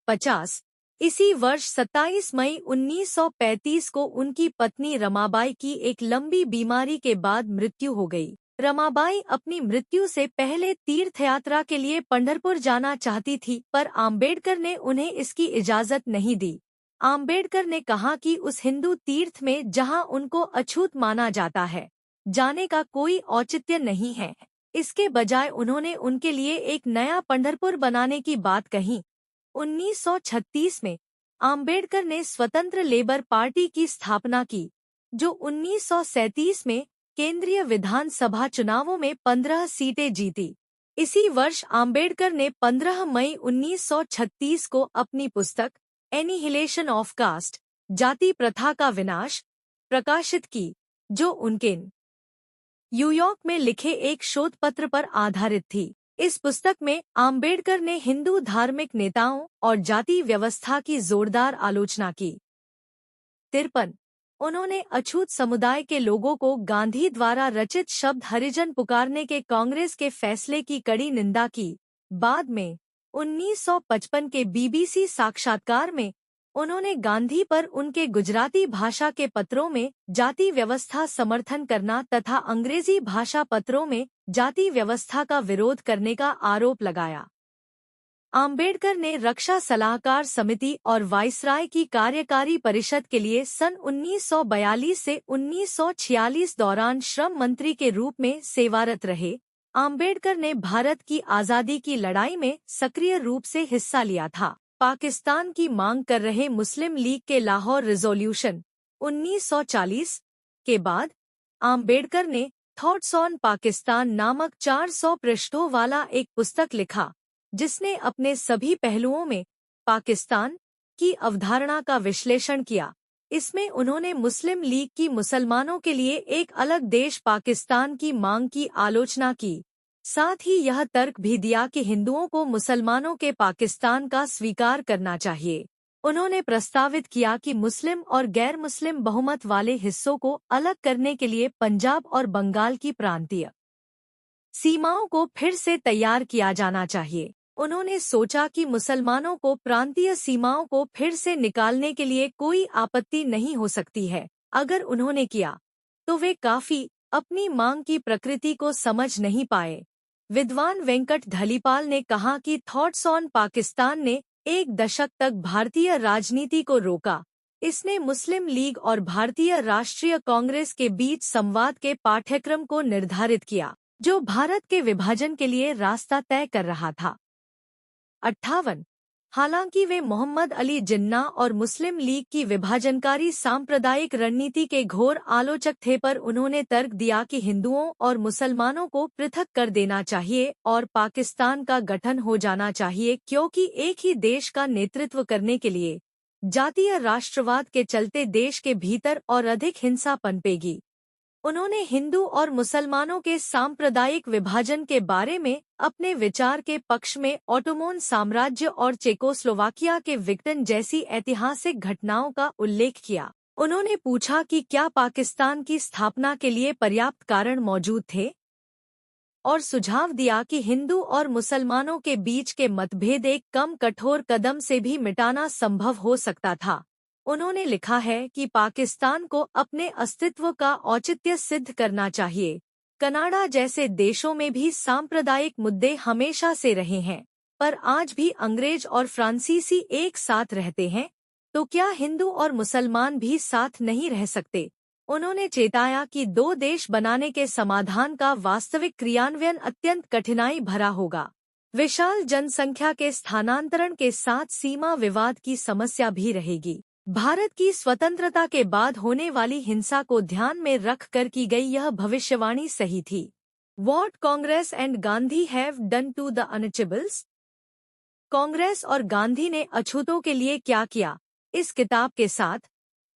50 इसी वर्ष 27 मई 1935 को उनकी पत्नी रमाबाई की एक लंबी बीमारी के बाद मृत्यु हो गई। रमाबाई अपनी मृत्यु से पहले तीर्थयात्रा के लिए पंढरपुर जाना चाहती थी, पर आम्बेडकर ने उन्हें इसकी इजाजत नहीं दी। आम्बेडकर ने कहा कि उस हिंदू तीर्थ में जहां उनको अछूत माना जाता है, जाने का कोई औचित्य नहीं है। इसके बजाय उन्होंने उनके लिए एक नया पंढरपुर बनाने की बात कही। 1936 में आम्बेडकर ने स्वतंत्र लेबर पार्टी की स्थापना की, जो 1937 में केंद्रीय विधानसभा चुनावों में 15 सीटें जीती। इसी वर्ष आम्बेडकर ने 15 मई 1936 को अपनी पुस्तक एनिहिलेशन ऑफ कास्ट, जाति प्रथा का विनाश, प्रकाशित की, जो उनके न्यूयॉर्क में लिखे एक शोध पत्र पर आधारित थी। इस पुस्तक में आम्बेडकर ने हिंदू धार्मिक नेताओं और जाति व्यवस्था की जोरदार आलोचना की। 53 उन्होंने अछूत समुदाय के लोगों को गांधी द्वारा रचित शब्द हरिजन पुकारने के कांग्रेस के फैसले की कड़ी निंदा की। बाद में 1955 के बीबीसी साक्षात्कार में उन्होंने गांधी पर उनके गुजराती भाषा के पत्रों में जाति व्यवस्था समर्थन करना तथा अंग्रेजी भाषा पत्रों में जाति व्यवस्था का विरोध करने का आरोप लगाया। आम्बेडकर ने रक्षा सलाहकार समिति और वाइसराय की कार्यकारी परिषद के लिए सन 1942 से 1946 दौरान श्रम मंत्री के रूप में सेवारत रहे। आम्बेडकर ने भारत की आज़ादी की लड़ाई में सक्रिय रूप से हिस्सा लिया था। पाकिस्तान की मांग कर रहे मुस्लिम लीग के लाहौर रिजोल्यूशन 1940 के बाद आम्बेडकर ने थॉट्स ऑन पाकिस्तान नामक 400 पृष्ठों वाला एक पुस्तक लिखा, जिसने अपने सभी पहलुओं में पाकिस्तान की अवधारणा का विश्लेषण किया। इसमें उन्होंने मुस्लिम लीग की मुसलमानों के लिए एक अलग देश पाकिस्तान की मांग की आलोचना की। साथ ही यह तर्क भी दिया कि हिंदुओं को मुसलमानों के पाकिस्तान का स्वीकार करना चाहिए। उन्होंने प्रस्तावित किया कि मुस्लिम और गैर मुस्लिम बहुमत वाले हिस्सों को अलग करने के लिए पंजाब और बंगाल की प्रांतीय सीमाओं को फिर से तैयार किया जाना चाहिए। उन्होंने सोचा कि मुसलमानों को प्रांतीय सीमाओं को फिर से निकालने के लिए कोई आपत्ति नहीं हो सकती है। अगर उन्होंने किया तो वे काफी अपनी मांग की प्रकृति को समझ नहीं पाए। विद्वान वेंकट धलीपाल ने कहा कि थॉट्स ऑन पाकिस्तान ने एक दशक तक भारतीय राजनीति को रोका। इसने मुस्लिम लीग और भारतीय राष्ट्रीय कांग्रेस के बीच संवाद के पाठ्यक्रम को निर्धारित किया, जो भारत के विभाजन के लिए रास्ता तय कर रहा था। 58 हालांकि वे मोहम्मद अली जिन्ना और मुस्लिम लीग की विभाजनकारी सांप्रदायिक रणनीति के घोर आलोचक थे, पर उन्होंने तर्क दिया कि हिंदुओं और मुसलमानों को पृथक कर देना चाहिए और पाकिस्तान का गठन हो जाना चाहिए, क्योंकि एक ही देश का नेतृत्व करने के लिए जातीय राष्ट्रवाद के चलते देश के भीतर और अधिक हिंसा पनपेगी। उन्होंने हिंदू और मुसलमानों के सांप्रदायिक विभाजन के बारे में अपने विचार के पक्ष में ऑटोमन साम्राज्य और चेकोस्लोवाकिया के विघटन जैसी ऐतिहासिक घटनाओं का उल्लेख किया। उन्होंने पूछा कि क्या पाकिस्तान की स्थापना के लिए पर्याप्त कारण मौजूद थे, और सुझाव दिया कि हिंदू और मुसलमानों के बीच के मतभेद एक कम कठोर कदम से भी मिटाना संभव हो सकता था। उन्होंने लिखा है कि पाकिस्तान को अपने अस्तित्व का औचित्य सिद्ध करना चाहिए। कनाडा जैसे देशों में भी सांप्रदायिक मुद्दे हमेशा से रहे हैं, पर आज भी अंग्रेज और फ्रांसीसी एक साथ रहते हैं, तो क्या हिंदू और मुसलमान भी साथ नहीं रह सकते? उन्होंने चेताया कि दो देश बनाने के समाधान का वास्तविक क्रियान्वयन अत्यंत कठिनाई भरा होगा। विशाल जनसंख्या के स्थानांतरण के साथ सीमा विवाद की समस्या भी रहेगी। भारत की स्वतंत्रता के बाद होने वाली हिंसा को ध्यान में रखकर की गई यह भविष्यवाणी सही थी। What Congress and Gandhi have done to the untouchables? Congress और गांधी ने अछूतों के लिए क्या किया? इस किताब के साथ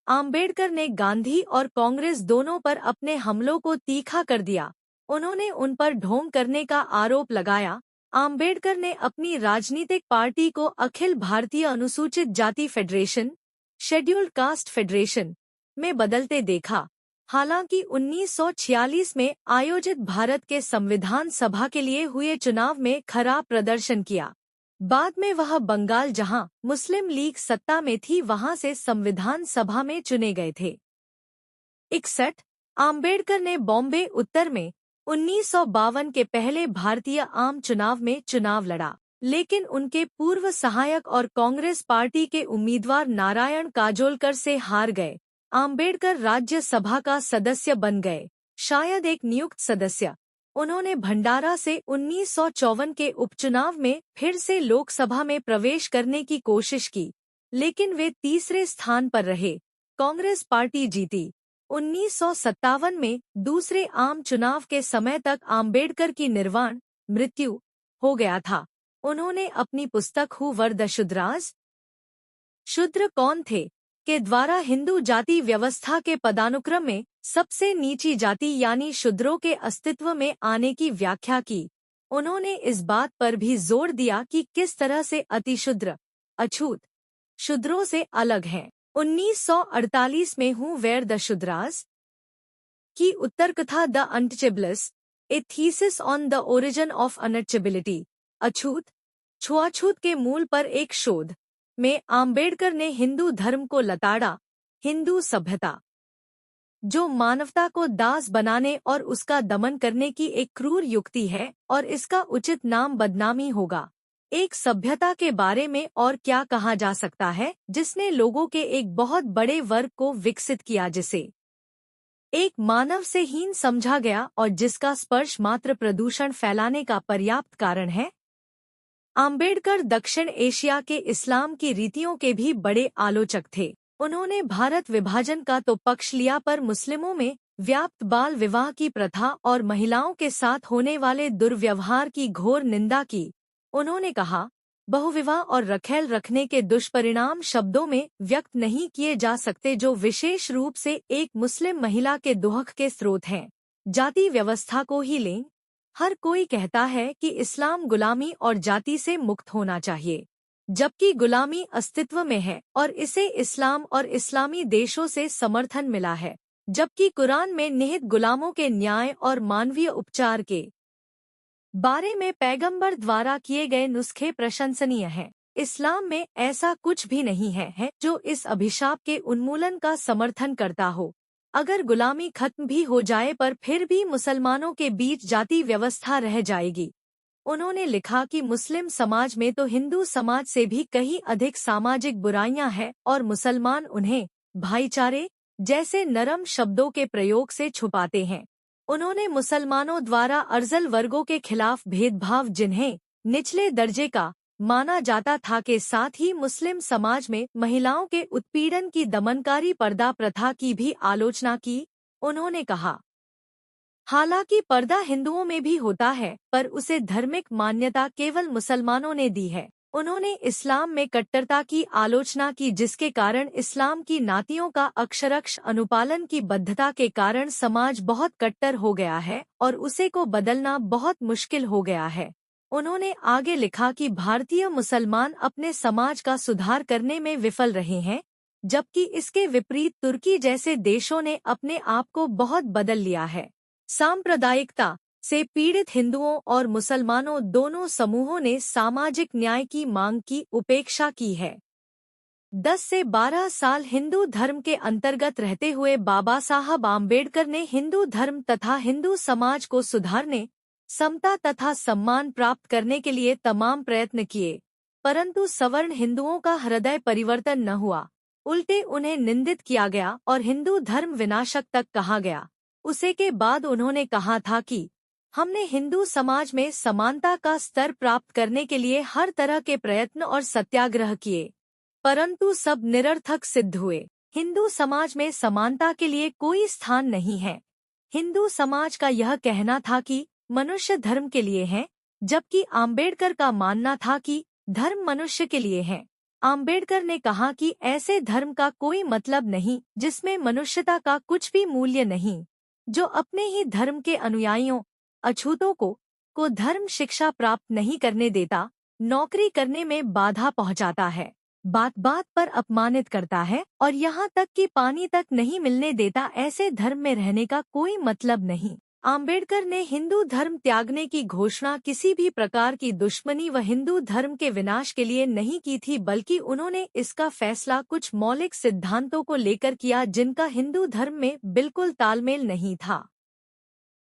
आम्बेडकर ने गांधी और कांग्रेस दोनों पर अपने हमलों को तीखा कर दिया। उन्होंने उन पर ढोंग करने का आरोप लगाया। आम्बेडकर ने अपनी राजनीतिक पार्टी को अखिल भारतीय अनुसूचित जाति फेडरेशन, शेड्यूल्ड कास्ट फेडरेशन में बदलते देखा। हालांकि 1946 में आयोजित भारत के संविधान सभा के लिए हुए चुनाव में खराब प्रदर्शन किया। बाद में वह बंगाल, जहां मुस्लिम लीग सत्ता में थी, वहां से संविधान सभा में चुने गए थे। 61 आम्बेडकर ने बॉम्बे उत्तर में 1952 के पहले भारतीय आम चुनाव में चुनाव लड़ा, लेकिन उनके पूर्व सहायक और कांग्रेस पार्टी के उम्मीदवार नारायण काजोलकर से हार गए। आम्बेडकर राज्यसभा का सदस्य बन गए। शायद एक नियुक्त सदस्य। उन्होंने भंडारा से 1954 के उपचुनाव में फिर से लोकसभा में प्रवेश करने की कोशिश की, लेकिन वे तीसरे स्थान पर रहे। कांग्रेस पार्टी जीती। 1957 में दूसरे आम चुनाव के समय तक आम्बेडकर की निर्वाण मृत्यु हो गया था। उन्होंने अपनी पुस्तक हु वर द शूद्रास, शूद्र कौन थे, के द्वारा हिंदू जाति व्यवस्था के पदानुक्रम में सबसे नीची जाति यानी शूद्रों के अस्तित्व में आने की व्याख्या की। उन्होंने इस बात पर भी जोर दिया कि किस तरह से अतिशूद्र, अछूत, शूद्रों से अलग हैं। 1948 में हूँ वेर द शूद्रास की उत्तरकथा the untouchables, a thesis on the origin of untouchability, अछूत, छुआछूत के मूल पर एक शोध में आम्बेडकर ने हिंदू धर्म को लताड़ा। हिंदू सभ्यता, जो मानवता को दास बनाने और उसका दमन करने की एक क्रूर युक्ति है, और इसका उचित नाम बदनामी होगा। एक सभ्यता के बारे में और क्या कहा जा सकता है जिसने लोगों के एक बहुत बड़े वर्ग को विकसित किया, जिसे एक मानव से हीन समझा गया और जिसका स्पर्श मात्र प्रदूषण फैलाने का पर्याप्त कारण है। आम्बेडकर दक्षिण एशिया के इस्लाम की रीतियों के भी बड़े आलोचक थे। उन्होंने भारत विभाजन का तो पक्ष लिया, पर मुस्लिमों में व्याप्त बाल विवाह की प्रथा और महिलाओं के साथ होने वाले दुर्व्यवहार की घोर निंदा की। उन्होंने कहा, बहुविवाह और रखेल रखने के दुष्परिणाम शब्दों में व्यक्त नहीं किए जा सकते, जो विशेष रूप से एक मुस्लिम महिला के दुख के स्रोत हैं। जाति व्यवस्था को ही लें, हर कोई कहता है कि इस्लाम गुलामी और जाति से मुक्त होना चाहिए, जबकि गुलामी अस्तित्व में है और इसे इस्लाम और इस्लामी देशों से समर्थन मिला है, जबकि कुरान में निहित गुलामों के न्याय और मानवीय उपचार के बारे में पैगंबर द्वारा किए गए नुस्खे प्रशंसनीय हैं। इस्लाम में ऐसा कुछ भी नहीं है जो इस अभिशाप के उन्मूलन का समर्थन करता हो। अगर गुलामी खत्म भी हो जाए पर फिर भी मुसलमानों के बीच जाति व्यवस्था रह जाएगी। उन्होंने लिखा कि मुस्लिम समाज में तो हिंदू समाज से भी कहीं अधिक सामाजिक बुराइयां हैं और मुसलमान उन्हें भाईचारे जैसे नरम शब्दों के प्रयोग से छुपाते हैं। उन्होंने मुसलमानों द्वारा अर्जल वर्गों के खिलाफ भेदभाव, जिन्हें निचले दर्जे का माना जाता था, के साथ ही मुस्लिम समाज में महिलाओं के उत्पीड़न की दमनकारी पर्दा प्रथा की भी आलोचना की। उन्होंने कहा, हालांकि पर्दा हिंदुओं में भी होता है, पर उसे धार्मिक मान्यता केवल मुसलमानों ने दी है। उन्होंने इस्लाम में कट्टरता की आलोचना की, जिसके कारण इस्लाम की नातियों का अक्षरश अनुपालन की बद्धता के कारण समाज बहुत कट्टर हो गया है और उसे को बदलना बहुत मुश्किल हो गया है। उन्होंने आगे लिखा कि भारतीय मुसलमान अपने समाज का सुधार करने में विफल रहे हैं, जबकि इसके विपरीत तुर्की जैसे देशों ने अपने आप को बहुत बदल लिया है। सांप्रदायिकता से पीड़ित हिंदुओं और मुसलमानों दोनों समूहों ने सामाजिक न्याय की मांग की उपेक्षा की है। 10 से 12 साल हिंदू धर्म के अंतर्गत रहते हुए बाबा साहब आम्बेडकर ने हिंदू धर्म तथा हिंदू समाज को सुधारने, समता तथा सम्मान प्राप्त करने के लिए तमाम प्रयत्न किए, परंतु सवर्ण हिंदुओं का हृदय परिवर्तन न हुआ। उल्टे उन्हें निंदित किया गया और हिंदू धर्म विनाशक तक कहा गया। उसे के बाद उन्होंने कहा था कि हमने हिंदू समाज में समानता का स्तर प्राप्त करने के लिए हर तरह के प्रयत्न और सत्याग्रह किए, परंतु सब निरर्थक सिद्ध हुए। हिंदू समाज में समानता के लिए कोई स्थान नहीं है। हिंदू समाज का यह कहना था कि मनुष्य धर्म के लिए है, जबकि आम्बेडकर का मानना था कि धर्म मनुष्य के लिए है। आम्बेडकर ने कहा कि ऐसे धर्म का कोई मतलब नहीं जिसमें मनुष्यता का कुछ भी मूल्य नहीं, जो अपने ही धर्म के अनुयायियों अछूतों को धर्म शिक्षा प्राप्त नहीं करने देता, नौकरी करने में बाधा पहुंचाता है, बात बात पर अपमानित करता है और यहाँ तक कि पानी तक नहीं मिलने देता। ऐसे धर्म में रहने का कोई मतलब नहीं। आम्बेडकर ने हिंदू धर्म त्यागने की घोषणा किसी भी प्रकार की दुश्मनी व हिंदू धर्म के विनाश के लिए नहीं की थी, बल्कि उन्होंने इसका फैसला कुछ मौलिक सिद्धांतों को लेकर किया जिनका हिंदू धर्म में बिल्कुल तालमेल नहीं था।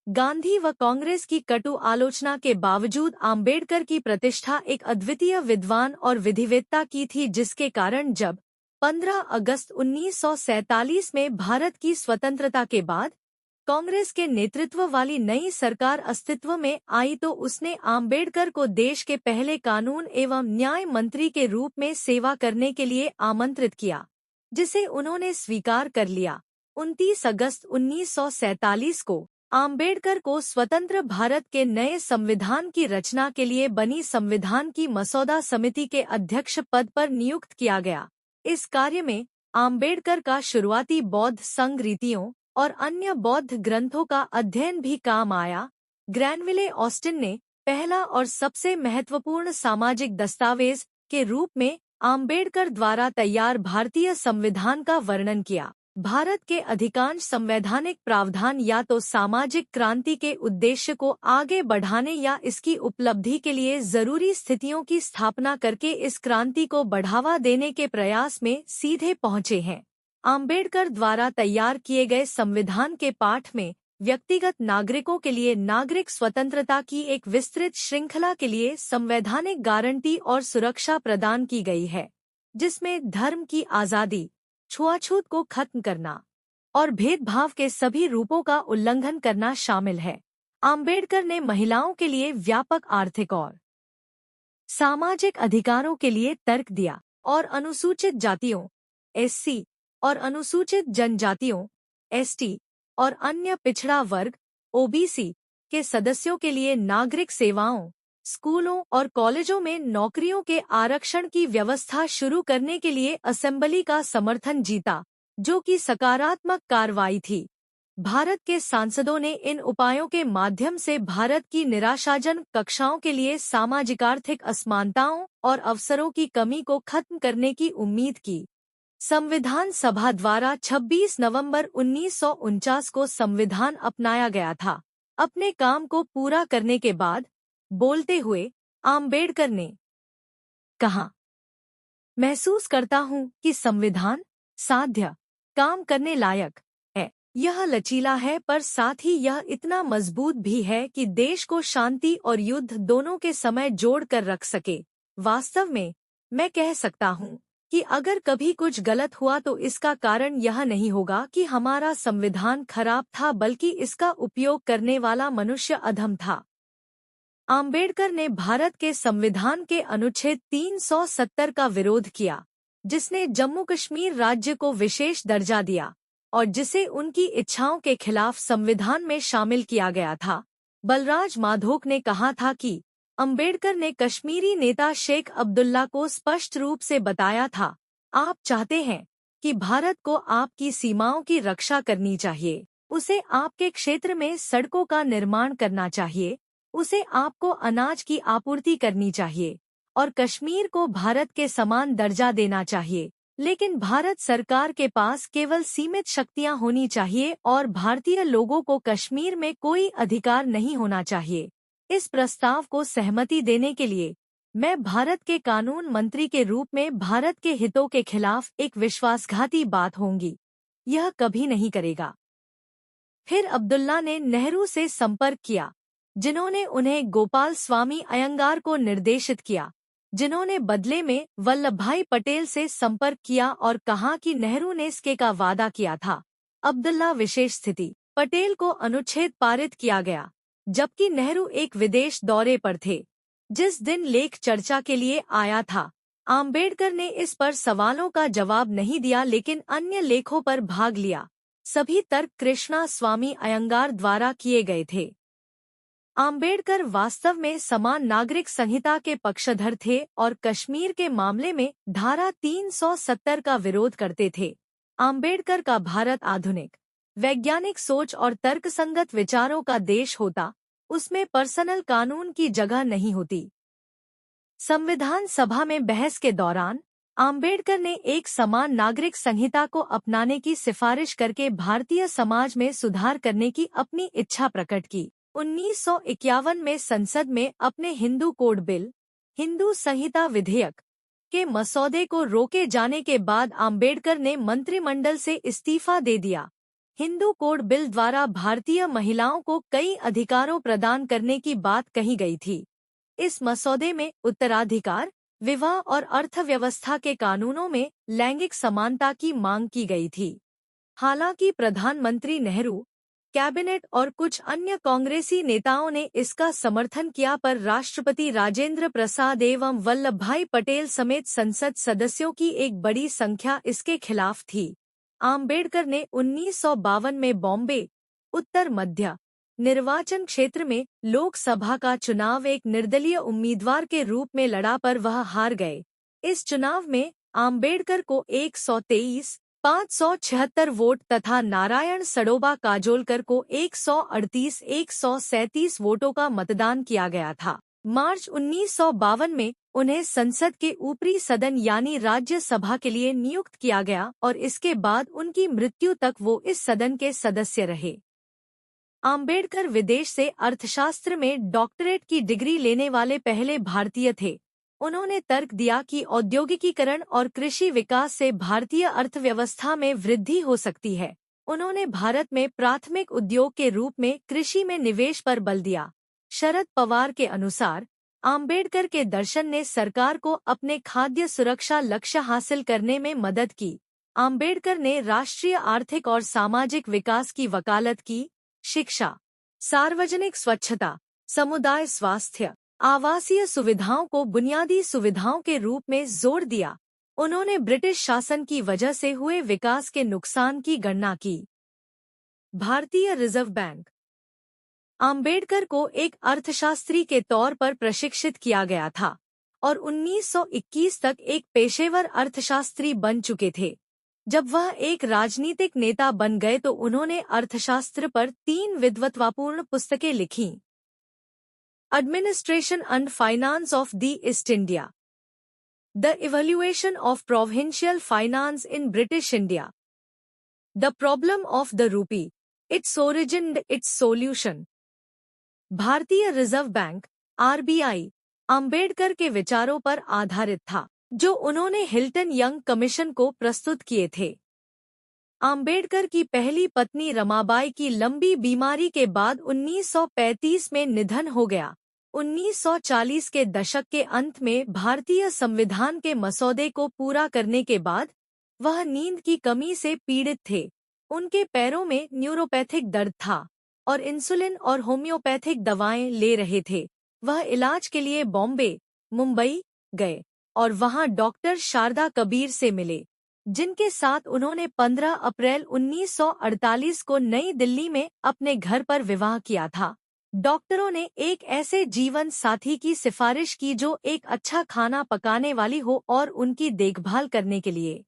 गांधी व कांग्रेस की कटु आलोचना के बावजूद आम्बेडकर की प्रतिष्ठा एक अद्वितीय विद्वान और विधिवेत्ता की थी, जिसके कारण जब 15 अगस्त 1947 में भारत की स्वतंत्रता के बाद कांग्रेस के नेतृत्व वाली नई सरकार अस्तित्व में आई तो उसने आम्बेडकर को देश के पहले कानून एवं न्याय मंत्री के रूप में सेवा करने के लिए आमंत्रित किया, जिसे उन्होंने स्वीकार कर लिया। 29 अगस्त 1947 को आम्बेडकर को स्वतंत्र भारत के नए संविधान की रचना के लिए बनी संविधान की मसौदा समिति के अध्यक्ष पद पर नियुक्त किया गया। इस कार्य में आम्बेडकर का शुरुआती बौद्ध संघ रीतियों और अन्य बौद्ध ग्रंथों का अध्ययन भी काम आया। ग्रैनविले ऑस्टिन ने पहला और सबसे महत्वपूर्ण सामाजिक दस्तावेज के रूप में आम्बेडकर द्वारा तैयार भारतीय संविधान का वर्णन किया। भारत के अधिकांश संवैधानिक प्रावधान या तो सामाजिक क्रांति के उद्देश्य को आगे बढ़ाने या इसकी उपलब्धि के लिए जरूरी स्थितियों की स्थापना करके इस क्रांति को बढ़ावा देने के प्रयास में सीधे पहुंचे हैं। आम्बेडकर द्वारा तैयार किए गए संविधान के पाठ में व्यक्तिगत नागरिकों के लिए नागरिक स्वतंत्रता की एक विस्तृत श्रृंखला के लिए संवैधानिक गारंटी और सुरक्षा प्रदान की गई है, जिसमें धर्म की आज़ादी, छुआछूत को खत्म करना और भेदभाव के सभी रूपों का उल्लंघन करना शामिल है। आम्बेडकर ने महिलाओं के लिए व्यापक आर्थिक और सामाजिक अधिकारों के लिए तर्क दिया और अनुसूचित जातियों एससी और अनुसूचित जनजातियों एसटी और अन्य पिछड़ा वर्ग ओबीसी के सदस्यों के लिए नागरिक सेवाओं, स्कूलों और कॉलेजों में नौकरियों के आरक्षण की व्यवस्था शुरू करने के लिए असेंबली का समर्थन जीता, जो कि सकारात्मक कार्रवाई थी। भारत के सांसदों ने इन उपायों के माध्यम से भारत की निराशाजनक कक्षाओं के लिए सामाजिक-आर्थिक असमानताओं और अवसरों की कमी को खत्म करने की उम्मीद की। संविधान सभा द्वारा 26 नवंबर 1949 को संविधान अपनाया गया था। अपने काम को पूरा करने के बाद बोलते हुए आम्बेडकर ने कहा, महसूस करता हूं कि संविधान साध्य, काम करने लायक है। यह लचीला है पर साथ ही यह इतना मजबूत भी है कि देश को शांति और युद्ध दोनों के समय जोड़ कर रख सके। वास्तव में मैं कह सकता हूं कि अगर कभी कुछ गलत हुआ तो इसका कारण यह नहीं होगा कि हमारा संविधान खराब था, बल्कि इसका उपयोग करने वाला मनुष्य अधम था। आम्बेडकर ने भारत के संविधान के अनुच्छेद 370 का विरोध किया, जिसने जम्मू कश्मीर राज्य को विशेष दर्जा दिया और जिसे उनकी इच्छाओं के खिलाफ संविधान में शामिल किया गया था। बलराज माधोक ने कहा था कि अम्बेडकर ने कश्मीरी नेता शेख अब्दुल्ला को स्पष्ट रूप से बताया था, आप चाहते हैं कि भारत को आपकी सीमाओं की रक्षा करनी चाहिए, उसे आपके क्षेत्र में सड़कों का निर्माण करना चाहिए, उसे आपको अनाज की आपूर्ति करनी चाहिए और कश्मीर को भारत के समान दर्जा देना चाहिए, लेकिन भारत सरकार के पास केवल सीमित शक्तियां होनी चाहिए और भारतीय लोगों को कश्मीर में कोई अधिकार नहीं होना चाहिए। इस प्रस्ताव को सहमति देने के लिए मैं भारत के कानून मंत्री के रूप में भारत के हितों के खिलाफ एक विश्वासघाती बात होंगी, यह कभी नहीं करेगा। फिर अब्दुल्ला ने नेहरू से संपर्क किया, जिन्होंने उन्हें गोपाल स्वामी अयंगार को निर्देशित किया, जिन्होंने बदले में वल्लभभाई पटेल से संपर्क किया और कहा कि नेहरू ने इसके का वादा किया था। अब्दुल्ला विशेष स्थिति, पटेल को अनुच्छेद पारित किया गया, जबकि नेहरू एक विदेश दौरे पर थे। जिस दिन लेख चर्चा के लिए आया था, आम्बेडकर ने इस पर सवालों का जवाब नहीं दिया, लेकिन अन्य लेखों पर भाग लिया। सभी तर्क कृष्णा स्वामी अयंगार द्वारा किए गए थे। आम्बेडकर वास्तव में समान नागरिक संहिता के पक्षधर थे और कश्मीर के मामले में धारा 370 का विरोध करते थे। आम्बेडकर का भारत आधुनिक वैज्ञानिक सोच और तर्कसंगत विचारों का देश होता, उसमें पर्सनल कानून की जगह नहीं होती। संविधान सभा में बहस के दौरान आम्बेडकर ने एक समान नागरिक संहिता को अपनाने की सिफारिश करके भारतीय समाज में सुधार करने की अपनी इच्छा प्रकट की। 1951 में संसद में अपने हिंदू कोड बिल, हिंदू संहिता विधेयक के मसौदे को रोके जाने के बाद आम्बेडकर ने मंत्रिमंडल से इस्तीफा दे दिया। हिंदू कोड बिल द्वारा भारतीय महिलाओं को कई अधिकारों प्रदान करने की बात कही गई थी। इस मसौदे में उत्तराधिकार, विवाह और अर्थव्यवस्था के कानूनों में लैंगिक समानता की मांग की गई थी। हालांकि प्रधानमंत्री नेहरू कैबिनेट और कुछ अन्य कांग्रेसी नेताओं ने इसका समर्थन किया, पर राष्ट्रपति राजेंद्र प्रसाद एवं वल्लभ भाई पटेल समेत संसद सदस्यों की एक बड़ी संख्या इसके खिलाफ थी। आम्बेडकर ने 1952 में बॉम्बे, उत्तर मध्य निर्वाचन क्षेत्र में लोकसभा का चुनाव एक निर्दलीय उम्मीदवार के रूप में लड़ा, पर वह हार गए। इस चुनाव में आम्बेडकर को 123,576 वोट तथा नारायण सडोबा काजोलकर को 138,137 वोटों का मतदान किया गया था। मार्च 1952 में उन्हें संसद के ऊपरी सदन यानी राज्यसभा के लिए नियुक्त किया गया और इसके बाद उनकी मृत्यु तक वो इस सदन के सदस्य रहे। आम्बेडकर विदेश से अर्थशास्त्र में डॉक्टरेट की डिग्री लेने वाले पहले भारतीय थे। उन्होंने तर्क दिया कि औद्योगिकीकरण और कृषि विकास से भारतीय अर्थव्यवस्था में वृद्धि हो सकती है। उन्होंने भारत में प्राथमिक उद्योग के रूप में कृषि में निवेश पर बल दिया। शरद पवार के अनुसार आम्बेडकर के दर्शन ने सरकार को अपने खाद्य सुरक्षा लक्ष्य हासिल करने में मदद की। आम्बेडकर ने राष्ट्रीय आर्थिक और सामाजिक विकास की वकालत की। शिक्षा, सार्वजनिक स्वच्छता, समुदाय स्वास्थ्य, आवासीय सुविधाओं को बुनियादी सुविधाओं के रूप में जोर दिया। उन्होंने ब्रिटिश शासन की वजह से हुए विकास के नुकसान की गणना की। भारतीय रिजर्व बैंक। आम्बेडकर को एक अर्थशास्त्री के तौर पर प्रशिक्षित किया गया था और 1921 तक एक पेशेवर अर्थशास्त्री बन चुके थे। जब वह एक राजनीतिक नेता बन गए तो उन्होंने अर्थशास्त्र पर 3 विद्वत्तापूर्ण पुस्तकें लिखीं। Administration and finance of the east India, the evaluation of provincial finance in British India, the problem of the rupee, its origin, it's solution. भारतीय रिजर्व बैंक (आरबीआई) आम्बेडकर के विचारों पर आधारित था, जो उन्होंने हिल्टन यंग कमीशन को प्रस्तुत किए थे। आम्बेडकर की पहली पत्नी रमाबाई की लंबी बीमारी के बाद 1935 में निधन हो गया। 1940 के दशक के अंत में भारतीय संविधान के मसौदे को पूरा करने के बाद वह नींद की कमी से पीड़ित थे। उनके पैरों में न्यूरोपैथिक दर्द था और इंसुलिन और होम्योपैथिक दवाएं ले रहे थे। वह इलाज के लिए बॉम्बे, मुंबई गए और वहां डॉक्टर शारदा कबीर से मिले, जिनके साथ उन्होंने 15 अप्रैल 1948 को नई दिल्ली में अपने घर पर विवाह किया था। डॉक्टरों ने एक ऐसे जीवन साथी की सिफारिश की जो एक अच्छा खाना पकाने वाली हो और उनकी देखभाल करने के लिए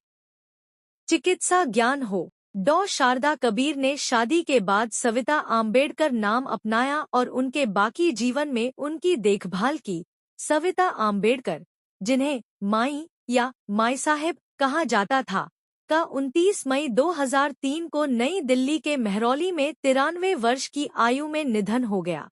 चिकित्सा ज्ञान हो। डॉ शारदा कबीर ने शादी के बाद सविता आम्बेडकर नाम अपनाया और उनके बाकी जीवन में उनकी देखभाल की। सविता आम्बेडकर, जिन्हें माई या माई साहेब कहा जाता था, का 29 मई 2003 को नई दिल्ली के महरौली में 93 वर्ष की आयु में निधन हो गया।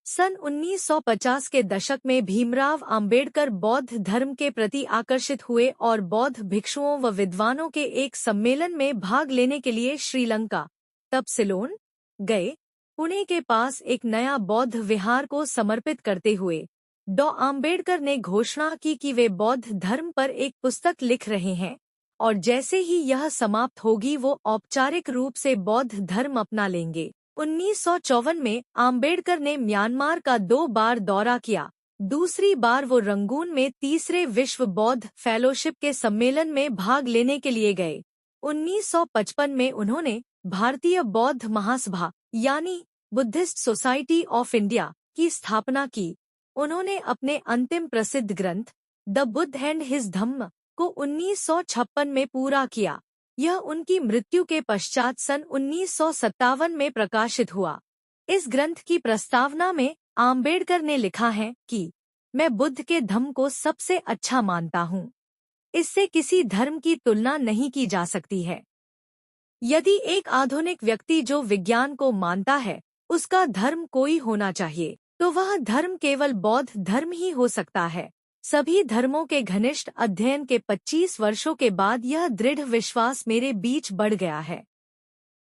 सन 1950 के दशक में भीमराव आम्बेडकर बौद्ध धर्म के प्रति आकर्षित हुए और बौद्ध भिक्षुओं व विद्वानों के एक सम्मेलन में भाग लेने के लिए श्रीलंका, तब सिलोन, गए। पुणे के पास एक नया बौद्ध विहार को समर्पित करते हुए डॉ आम्बेडकर ने घोषणा की कि वे बौद्ध धर्म पर एक पुस्तक लिख रहे हैं और जैसे ही यह समाप्त होगी वो औपचारिक रूप से बौद्ध धर्म अपना लेंगे। 1954 में आम्बेडकर ने म्यांमार का 2 बार दौरा किया। दूसरी बार वो रंगून में तीसरे विश्व बौद्ध फेलोशिप के सम्मेलन में भाग लेने के लिए गए। 1955 में उन्होंने भारतीय बौद्ध महासभा यानी बुद्धिस्ट सोसाइटी ऑफ इंडिया की स्थापना की। उन्होंने अपने अंतिम प्रसिद्ध ग्रंथ द बुद्ध एंड हिज धम्म को 1956 में पूरा किया। यह उनकी मृत्यु के पश्चात सन 1957 में प्रकाशित हुआ। इस ग्रंथ की प्रस्तावना में आम्बेडकर ने लिखा है कि मैं बुद्ध के धम्म को सबसे अच्छा मानता हूँ। इससे किसी धर्म की तुलना नहीं की जा सकती है। यदि एक आधुनिक व्यक्ति जो विज्ञान को मानता है उसका धर्म कोई होना चाहिए, तो वह धर्म केवल बौद्ध धर्म ही हो सकता है। सभी धर्मों के घनिष्ठ अध्ययन के 25 वर्षों के बाद यह दृढ़ विश्वास मेरे बीच बढ़ गया है।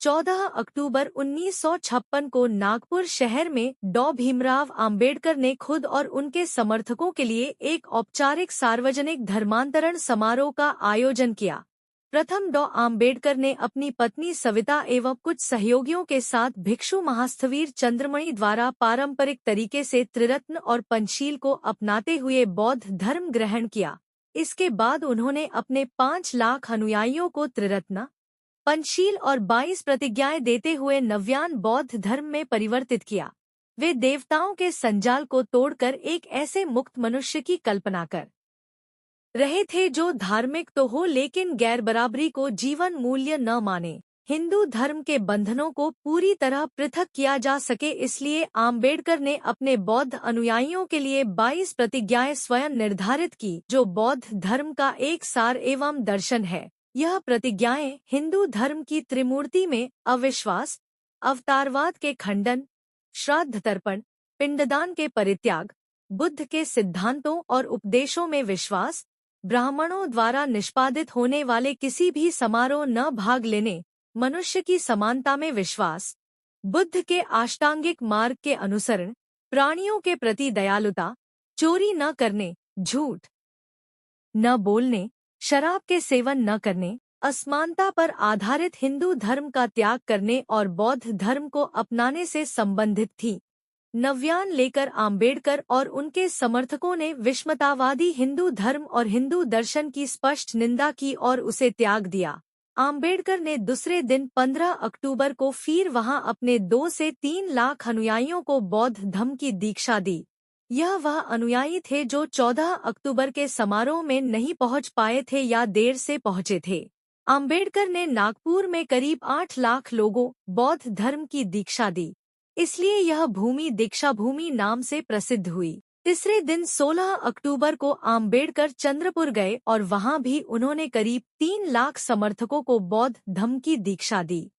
14 अक्टूबर 1956 को नागपुर शहर में डॉ भीमराव आम्बेडकर ने खुद और उनके समर्थकों के लिए एक औपचारिक सार्वजनिक धर्मांतरण समारोह का आयोजन किया। प्रथम डॉ आम्बेडकर ने अपनी पत्नी सविता एवं कुछ सहयोगियों के साथ भिक्षु महास्थवीर चंद्रमणि द्वारा पारंपरिक तरीके से त्रिरत्न और पंचशील को अपनाते हुए बौद्ध धर्म ग्रहण किया। इसके बाद उन्होंने अपने 5 लाख अनुयायियों को त्रिरत्न, पंचशील और 22 प्रतिज्ञाएं देते हुए नव्यान बौद्ध धर्म में परिवर्तित किया। वे देवताओं के संजाल को तोड़कर एक ऐसे मुक्त मनुष्य की कल्पना कर रहे थे जो धार्मिक तो हो लेकिन गैर बराबरी को जीवन मूल्य न माने। हिंदू धर्म के बंधनों को पूरी तरह पृथक किया जा सके, इसलिए आम्बेडकर ने अपने बौद्ध अनुयायियों के लिए 22 प्रतिज्ञाएं स्वयं निर्धारित की, जो बौद्ध धर्म का एक सार एवं दर्शन है। यह प्रतिज्ञाएं हिंदू धर्म की त्रिमूर्ति में अविश्वास, अवतारवाद के खंडन, श्राद्ध तर्पण, पिंडदान के परित्याग, बुद्ध के सिद्धांतों और उपदेशों में विश्वास, ब्राह्मणों द्वारा निष्पादित होने वाले किसी भी समारोह न भाग लेने, मनुष्य की समानता में विश्वास, बुद्ध के अष्टांगिक मार्ग के अनुसरण, प्राणियों के प्रति दयालुता, चोरी न करने, झूठ न बोलने, शराब के सेवन न करने, असमानता पर आधारित हिंदू धर्म का त्याग करने और बौद्ध धर्म को अपनाने से संबंधित थी। नव्यान लेकर आम्बेडकर और उनके समर्थकों ने विषमतावादी हिंदू धर्म और हिंदू दर्शन की स्पष्ट निंदा की और उसे त्याग दिया। आम्बेडकर ने दूसरे दिन 15 अक्टूबर को फिर वहां अपने 2 से 3 लाख अनुयायियों को बौद्ध धर्म की दीक्षा दी। यह वह अनुयायी थे जो 14 अक्टूबर के समारोह में नहीं पहुंच पाए थे या देर से पहुंचे थे। आम्बेडकर ने नागपुर में करीब 8 लाख लोगों बौद्ध धर्म की दीक्षा दी, इसलिए यह भूमि दीक्षा भूमि नाम से प्रसिद्ध हुई। तीसरे दिन 16 अक्टूबर को आम्बेडकर चंद्रपुर गए और वहां भी उन्होंने करीब 3 लाख समर्थकों को बौद्ध धर्म की दीक्षा दी।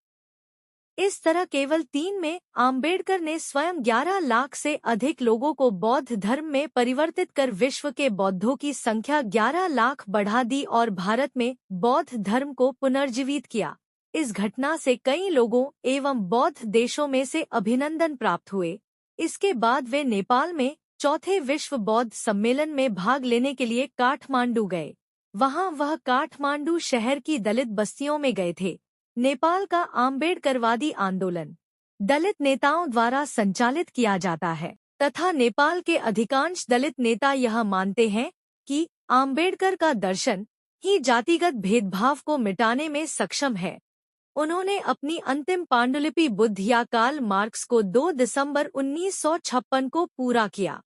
इस तरह केवल 3 में आम्बेडकर ने स्वयं 11 लाख से अधिक लोगों को बौद्ध धर्म में परिवर्तित कर विश्व के बौद्धों की संख्या 11 लाख बढ़ा दी और भारत में बौद्ध धर्म को पुनर्जीवित किया। इस घटना से कई लोगों एवं बौद्ध देशों में से अभिनंदन प्राप्त हुए। इसके बाद वे नेपाल में चौथे विश्व बौद्ध सम्मेलन में भाग लेने के लिए काठमांडू गए। वहां वह काठमांडू शहर की दलित बस्तियों में गए थे। नेपाल का आम्बेडकरवादी आंदोलन दलित नेताओं द्वारा संचालित किया जाता है तथा नेपाल के अधिकांश दलित नेता यह मानते हैं कि आम्बेडकर का दर्शन ही जातिगत भेदभाव को मिटाने में सक्षम है। उन्होंने अपनी अंतिम पांडुलिपि बुद्ध या कार्ल मार्क्स को 2 दिसंबर 1956 को पूरा किया।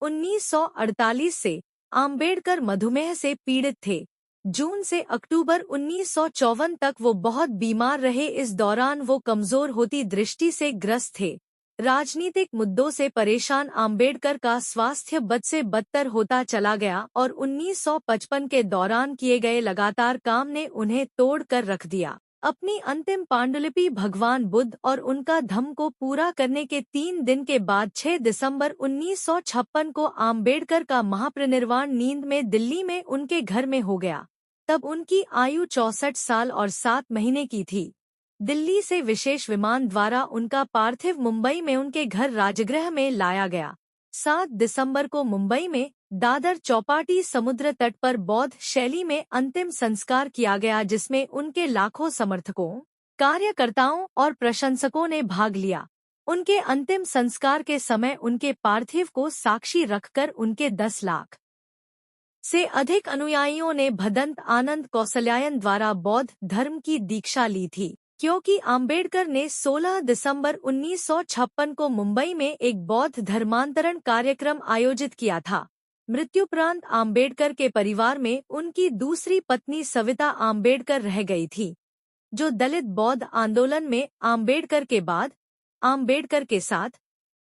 1948 से आम्बेडकर मधुमेह से पीड़ित थे। जून से अक्टूबर 1954 तक वो बहुत बीमार रहे। इस दौरान वो कमजोर होती दृष्टि से ग्रस्त थे। राजनीतिक मुद्दों से परेशान आम्बेडकर का स्वास्थ्य बद से बदतर होता चला गया और 1955 के दौरान किए गए लगातार काम ने उन्हें तोड़ कर रख दिया। अपनी अंतिम पांडुलिपि भगवान बुद्ध और उनका धम्म को पूरा करने के 3 दिन के बाद 6 दिसंबर 1956 को आम्बेडकर का महापरिनिर्वाण नींद में दिल्ली में उनके घर में हो गया। तब उनकी आयु 64 साल और 7 महीने की थी। दिल्ली से विशेष विमान द्वारा उनका पार्थिव मुंबई में उनके घर राजगृह में लाया गया। 7 दिसंबर को मुंबई में दादर चौपाटी समुद्र तट पर बौद्ध शैली में अंतिम संस्कार किया गया, जिसमें उनके लाखों समर्थकों, कार्यकर्ताओं और प्रशंसकों ने भाग लिया। उनके अंतिम संस्कार के समय उनके पार्थिव को साक्षी रखकर उनके 10 लाख से अधिक अनुयायियों ने भदंत आनंद कौशल्यायन द्वारा बौद्ध धर्म की दीक्षा ली थी। क्योंकि आम्बेडकर ने 16 दिसंबर 1956 को मुंबई में एक बौद्ध धर्मांतरण कार्यक्रम आयोजित किया था। मृत्युपरांत आम्बेडकर के परिवार में उनकी दूसरी पत्नी सविता आम्बेडकर रह गई थी, जो दलित बौद्ध आंदोलन में आम्बेडकर के बाद आम्बेडकर के साथ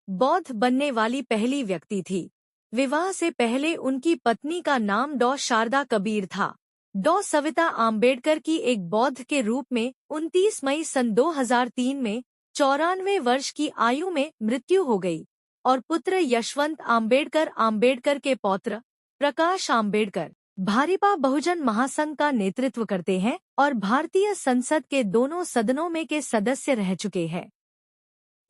बौद्ध बनने वाली पहली व्यक्ति थी। विवाह से पहले उनकी पत्नी का नाम डॉ शारदा कबीर था। डॉ सविता आम्बेडकर की एक बौद्ध के रूप में 29 मई सन 2003 में 94 वर्ष की आयु में मृत्यु हो गई और पुत्र यशवंत आम्बेडकर आम्बेडकर के पौत्र प्रकाश आम्बेडकर भारिपा बहुजन महासंघ का नेतृत्व करते हैं और भारतीय संसद के दोनों सदनों में के सदस्य रह चुके हैं।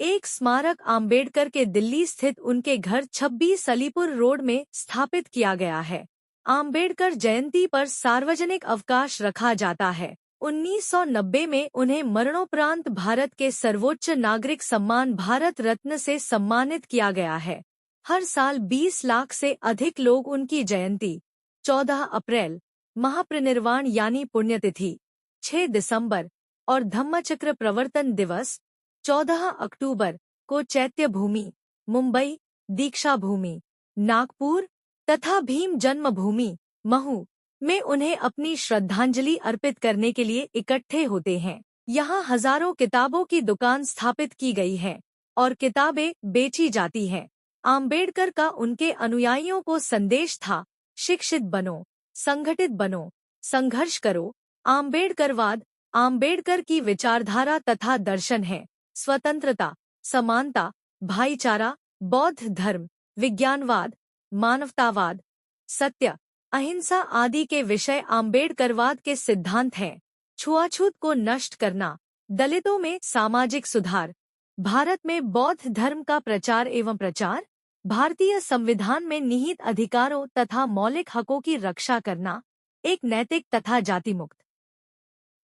एक स्मारक आम्बेडकर के दिल्ली स्थित उनके घर 26 अलीपुर रोड में स्थापित किया गया है। आम्बेडकर जयंती पर सार्वजनिक अवकाश रखा जाता है। 1990 में उन्हें मरणोपरांत भारत के सर्वोच्च नागरिक सम्मान भारत रत्न से सम्मानित किया गया है। हर साल 20 लाख से अधिक लोग उनकी जयंती 14 अप्रैल, महापरिनिर्वाण यानी पुण्यतिथि 6 दिसंबर और धम्मचक्र प्रवर्तन दिवस 14 अक्टूबर को चैत्य भूमि, मुंबई, दीक्षा भूमि, नागपुर तथा भीम जन्मभूमि, महू में उन्हें अपनी श्रद्धांजलि अर्पित करने के लिए इकट्ठे होते हैं। यहाँ हजारों किताबों की दुकान स्थापित की गई है और किताबें बेची जाती हैं। आम्बेडकर का उनके अनुयायियों को संदेश था, शिक्षित बनो, संगठित बनो, संघर्ष करो। आम्बेडकरवाद आम्बेडकर की विचारधारा तथा दर्शन है। स्वतंत्रता, समानता, भाईचारा, बौद्ध धर्म, विज्ञानवाद, मानवतावाद, सत्य, अहिंसा आदि के विषय आम्बेडकरवाद के सिद्धांत हैं। छुआछूत को नष्ट करना, दलितों में सामाजिक सुधार, भारत में बौद्ध धर्म का प्रचार एवं प्रचार, भारतीय संविधान में निहित अधिकारों तथा मौलिक हकों की रक्षा करना, एक नैतिक तथा जातिमुक्त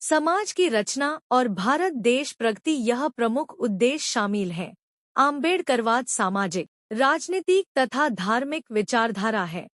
समाज की रचना और भारत देश प्रगति यह प्रमुख उद्देश्य शामिल हैं। आम्बेडकरवाद सामाजिक, राजनीतिक तथा धार्मिक विचारधारा है।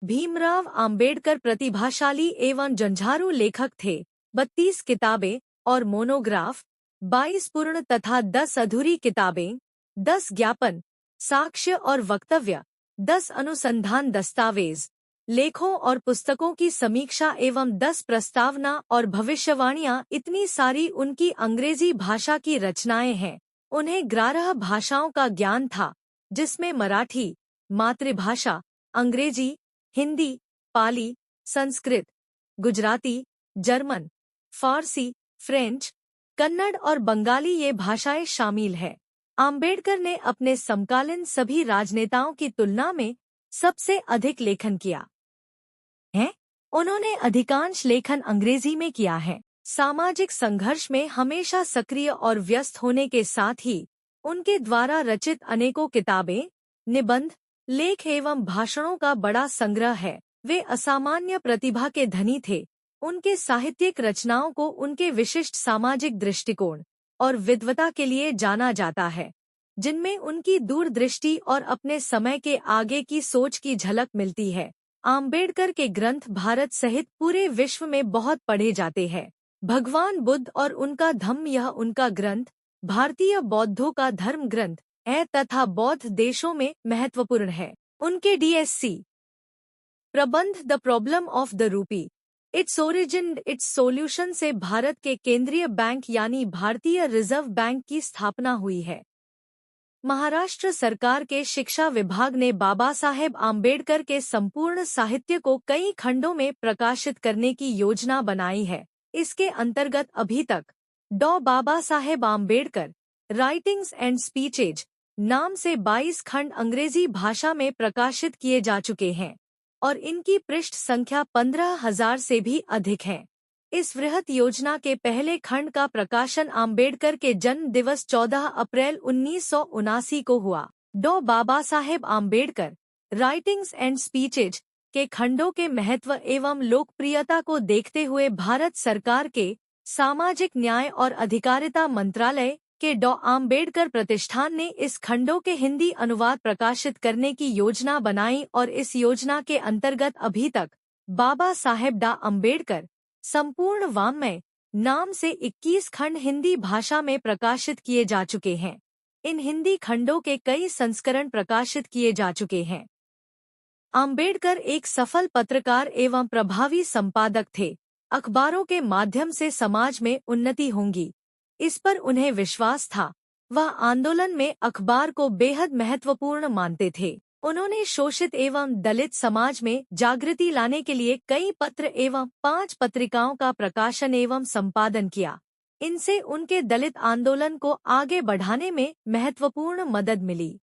भीमराव आम्बेडकर प्रतिभाशाली एवं झंझारू लेखक थे। 32 किताबें और मोनोग्राफ, 22 पूर्ण तथा 10 अधूरी किताबें, 10 ज्ञापन, साक्ष्य और वक्तव्य, 10 अनुसंधान दस्तावेज, लेखों और पुस्तकों की समीक्षा एवं 10 प्रस्तावना और भविष्यवाणियां, इतनी सारी उनकी अंग्रेजी भाषा की रचनाएं हैं। उन्हें 11 भाषाओं का ज्ञान था, जिसमें मराठी, मातृभाषा, अंग्रेजी, हिंदी, पाली, संस्कृत, गुजराती, जर्मन, फारसी, फ्रेंच, कन्नड़ और बंगाली ये भाषाएं शामिल है। आम्बेडकर ने अपने समकालीन सभी राजनेताओं की तुलना में सबसे अधिक लेखन किया है। उन्होंने अधिकांश लेखन अंग्रेजी में किया है। सामाजिक संघर्ष में हमेशा सक्रिय और व्यस्त होने के साथ ही उनके द्वारा रचित अनेकों किताबें, निबंध, लेख एवं भाषणों का बड़ा संग्रह है। वे असामान्य प्रतिभा के धनी थे। उनके साहित्यिक रचनाओं को उनके विशिष्ट सामाजिक दृष्टिकोण और विद्वता के लिए जाना जाता है, जिनमें उनकी दूरदृष्टि और अपने समय के आगे की सोच की झलक मिलती है। आम्बेडकर के ग्रंथ भारत सहित पूरे विश्व में बहुत पढ़े जाते हैं। भगवान बुद्ध और उनका धम्म यह उनका ग्रंथ भारतीय बौद्धों का धर्म ग्रंथ है तथा बौद्ध देशों में महत्वपूर्ण है। उनके DSC प्रबंध the problem of the rupee, its origin it's solution से भारत के केंद्रीय बैंक यानी भारतीय रिजर्व बैंक की स्थापना हुई है। महाराष्ट्र सरकार के शिक्षा विभाग ने बाबा साहेब आम्बेडकर के संपूर्ण साहित्य को कई खंडों में प्रकाशित करने की योजना बनाई है। इसके अंतर्गत अभी तक डॉ Baba Saheb Ambedkar writings and speeches नाम से 22 खंड अंग्रेजी भाषा में प्रकाशित किए जा चुके हैं और इनकी पृष्ठ संख्या 15,000 से भी अधिक है। इस वृहत योजना के पहले खंड का प्रकाशन आम्बेडकर के जन्म दिवस 14 अप्रैल 1979 को हुआ। डॉ Baba Saheb Ambedkar writings and speeches के खंडों के महत्व एवं लोकप्रियता को देखते हुए भारत सरकार के सामाजिक न्याय और अधिकारिता मंत्रालय के डॉ आम्बेडकर प्रतिष्ठान ने इस खंडों के हिंदी अनुवाद प्रकाशित करने की योजना बनाई और इस योजना के अंतर्गत अभी तक बाबा साहेब डॉ आम्बेडकर संपूर्ण वाङ्मय नाम से 21 खंड हिंदी भाषा में प्रकाशित किए जा चुके हैं। इन हिंदी खंडों के कई संस्करण प्रकाशित किए जा चुके हैं। आम्बेडकर एक सफल पत्रकार एवं प्रभावी संपादक थे। अखबारों के माध्यम से समाज में उन्नति होंगी, इस पर उन्हें विश्वास था। वह आंदोलन में अखबार को बेहद महत्वपूर्ण मानते थे। उन्होंने शोषित एवं दलित समाज में जागृति लाने के लिए कई पत्र एवं 5 पत्रिकाओं का प्रकाशन एवं संपादन किया। इनसे उनके दलित आंदोलन को आगे बढ़ाने में महत्वपूर्ण मदद मिली।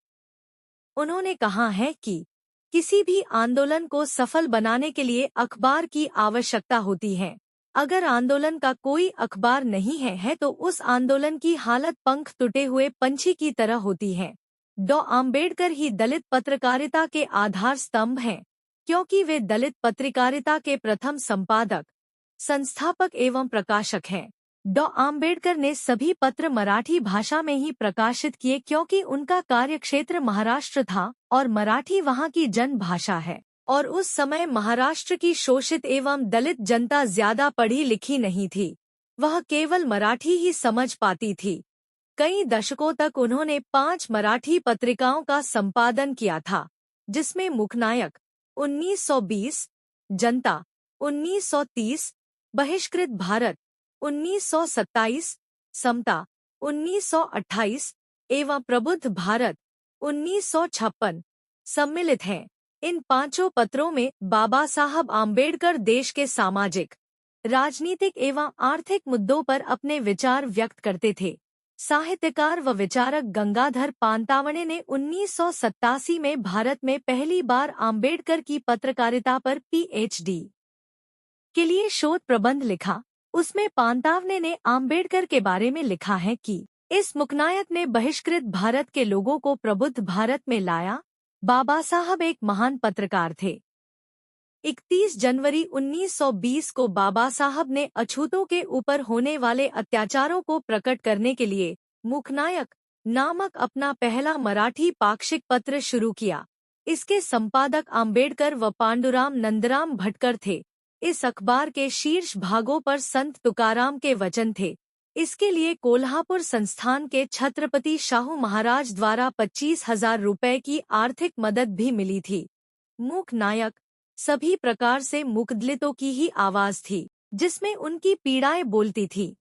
उन्होंने कहा है कि किसी भी आंदोलन को सफल बनाने के लिए अखबार की आवश्यकता होती है। अगर आंदोलन का कोई अखबार नहीं है तो उस आंदोलन की हालत पंख टूटे हुए पंछी की तरह होती है। डॉ आम्बेडकर ही दलित पत्रकारिता के आधार स्तंभ हैं। क्योंकि वे दलित पत्रकारिता के प्रथम संपादक, संस्थापक एवं प्रकाशक हैं। डॉ आम्बेडकर ने सभी पत्र मराठी भाषा में ही प्रकाशित किए क्योंकि उनका कार्यक्षेत्र महाराष्ट्र था और मराठी वहां की जन भाषा है और उस समय महाराष्ट्र की शोषित एवं दलित जनता ज्यादा पढ़ी लिखी नहीं थी, वह केवल मराठी ही समझ पाती थी। कई दशकों तक उन्होंने 5 मराठी पत्रिकाओं का संपादन किया था, जिसमें मुखनायक 1920, जनता 1930, बहिष्कृत भारत 1927, समता 1928 एवं प्रबुद्ध भारत 1956 सम्मिलित हैं। इन 5 पत्रों में बाबा साहब आम्बेडकर देश के सामाजिक, राजनीतिक एवं आर्थिक मुद्दों पर अपने विचार व्यक्त करते थे। साहित्यकार व विचारक गंगाधर पानतावणे ने 1987 में भारत में पहली बार आम्बेडकर की पत्रकारिता पर पीएचडी के लिए शोध प्रबंध लिखा। उसमें पानतावणे ने आम्बेडकर के बारे में लिखा है कि इस मुखनायक ने बहिष्कृत भारत के लोगों को प्रबुद्ध भारत में लाया। बाबा साहब एक महान पत्रकार थे। 31 जनवरी 1920 को बाबा साहब ने अछूतों के ऊपर होने वाले अत्याचारों को प्रकट करने के लिए मुखनायक नामक अपना पहला मराठी पाक्षिक पत्र शुरू किया। इसके संपादक आम्बेडकर व पांडुराम नंदराम भटकर थे। इस अखबार के शीर्ष भागों पर संत तुकाराम के वचन थे। इसके लिए कोल्हापुर संस्थान के छत्रपति शाहू महाराज द्वारा 25,000 रुपए की आर्थिक मदद भी मिली थी। मुखनायक सभी प्रकार से मुकदलितों की ही आवाज थी, जिसमें उनकी पीड़ाएं बोलती थी।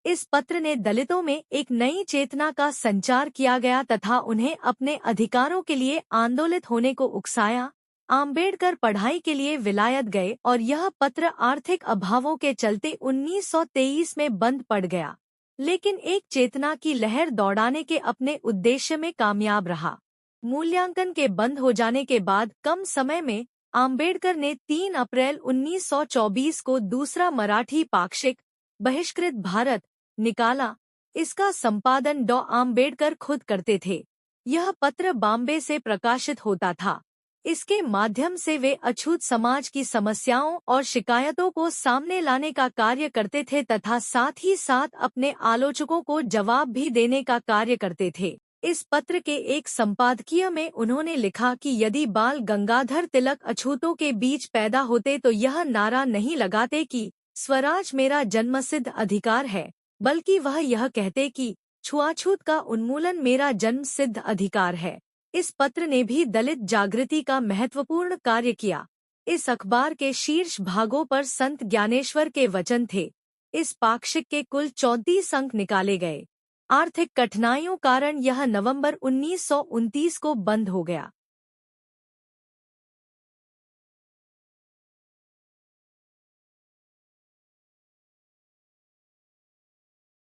इस पत्र ने दलितों में एक नई चेतना का संचार किया गया तथा उन्हें अपने अधिकारों के लिए आंदोलित होने को उकसाया। आम्बेडकर पढ़ाई के लिए विलायत गए और यह पत्र आर्थिक अभावों के चलते 1923 में बंद पड़ गया, लेकिन एक चेतना की लहर दौड़ाने के अपने उद्देश्य में कामयाब रहा। मूल्यांकन के बंद हो जाने के बाद कम समय में आम्बेडकर ने 3 अप्रैल 1924 को दूसरा मराठी पाक्षिक बहिष्कृत भारत निकाला। इसका संपादन डॉ आम्बेडकर खुद करते थे। यह पत्र बॉम्बे से प्रकाशित होता था। इसके माध्यम से वे अछूत समाज की समस्याओं और शिकायतों को सामने लाने का कार्य करते थे तथा साथ ही साथ अपने आलोचकों को जवाब भी देने का कार्य करते थे। इस पत्र के एक संपादकीय में उन्होंने लिखा कि यदि बाल गंगाधर तिलक अछूतों के बीच पैदा होते तो यह नारा नहीं लगाते कि स्वराज मेरा जन्मसिद्ध अधिकार है, बल्कि वह यह कहते कि छुआछूत का उन्मूलन मेरा जन्मसिद्ध अधिकार है। इस पत्र ने भी दलित जागृति का महत्वपूर्ण कार्य किया। इस अखबार के शीर्ष भागों पर संत ज्ञानेश्वर के वचन थे। इस पाक्षिक के कुल 34 अंक निकाले गए। आर्थिक कठिनाइयों कारण यह नवंबर 1929 को बंद हो गया।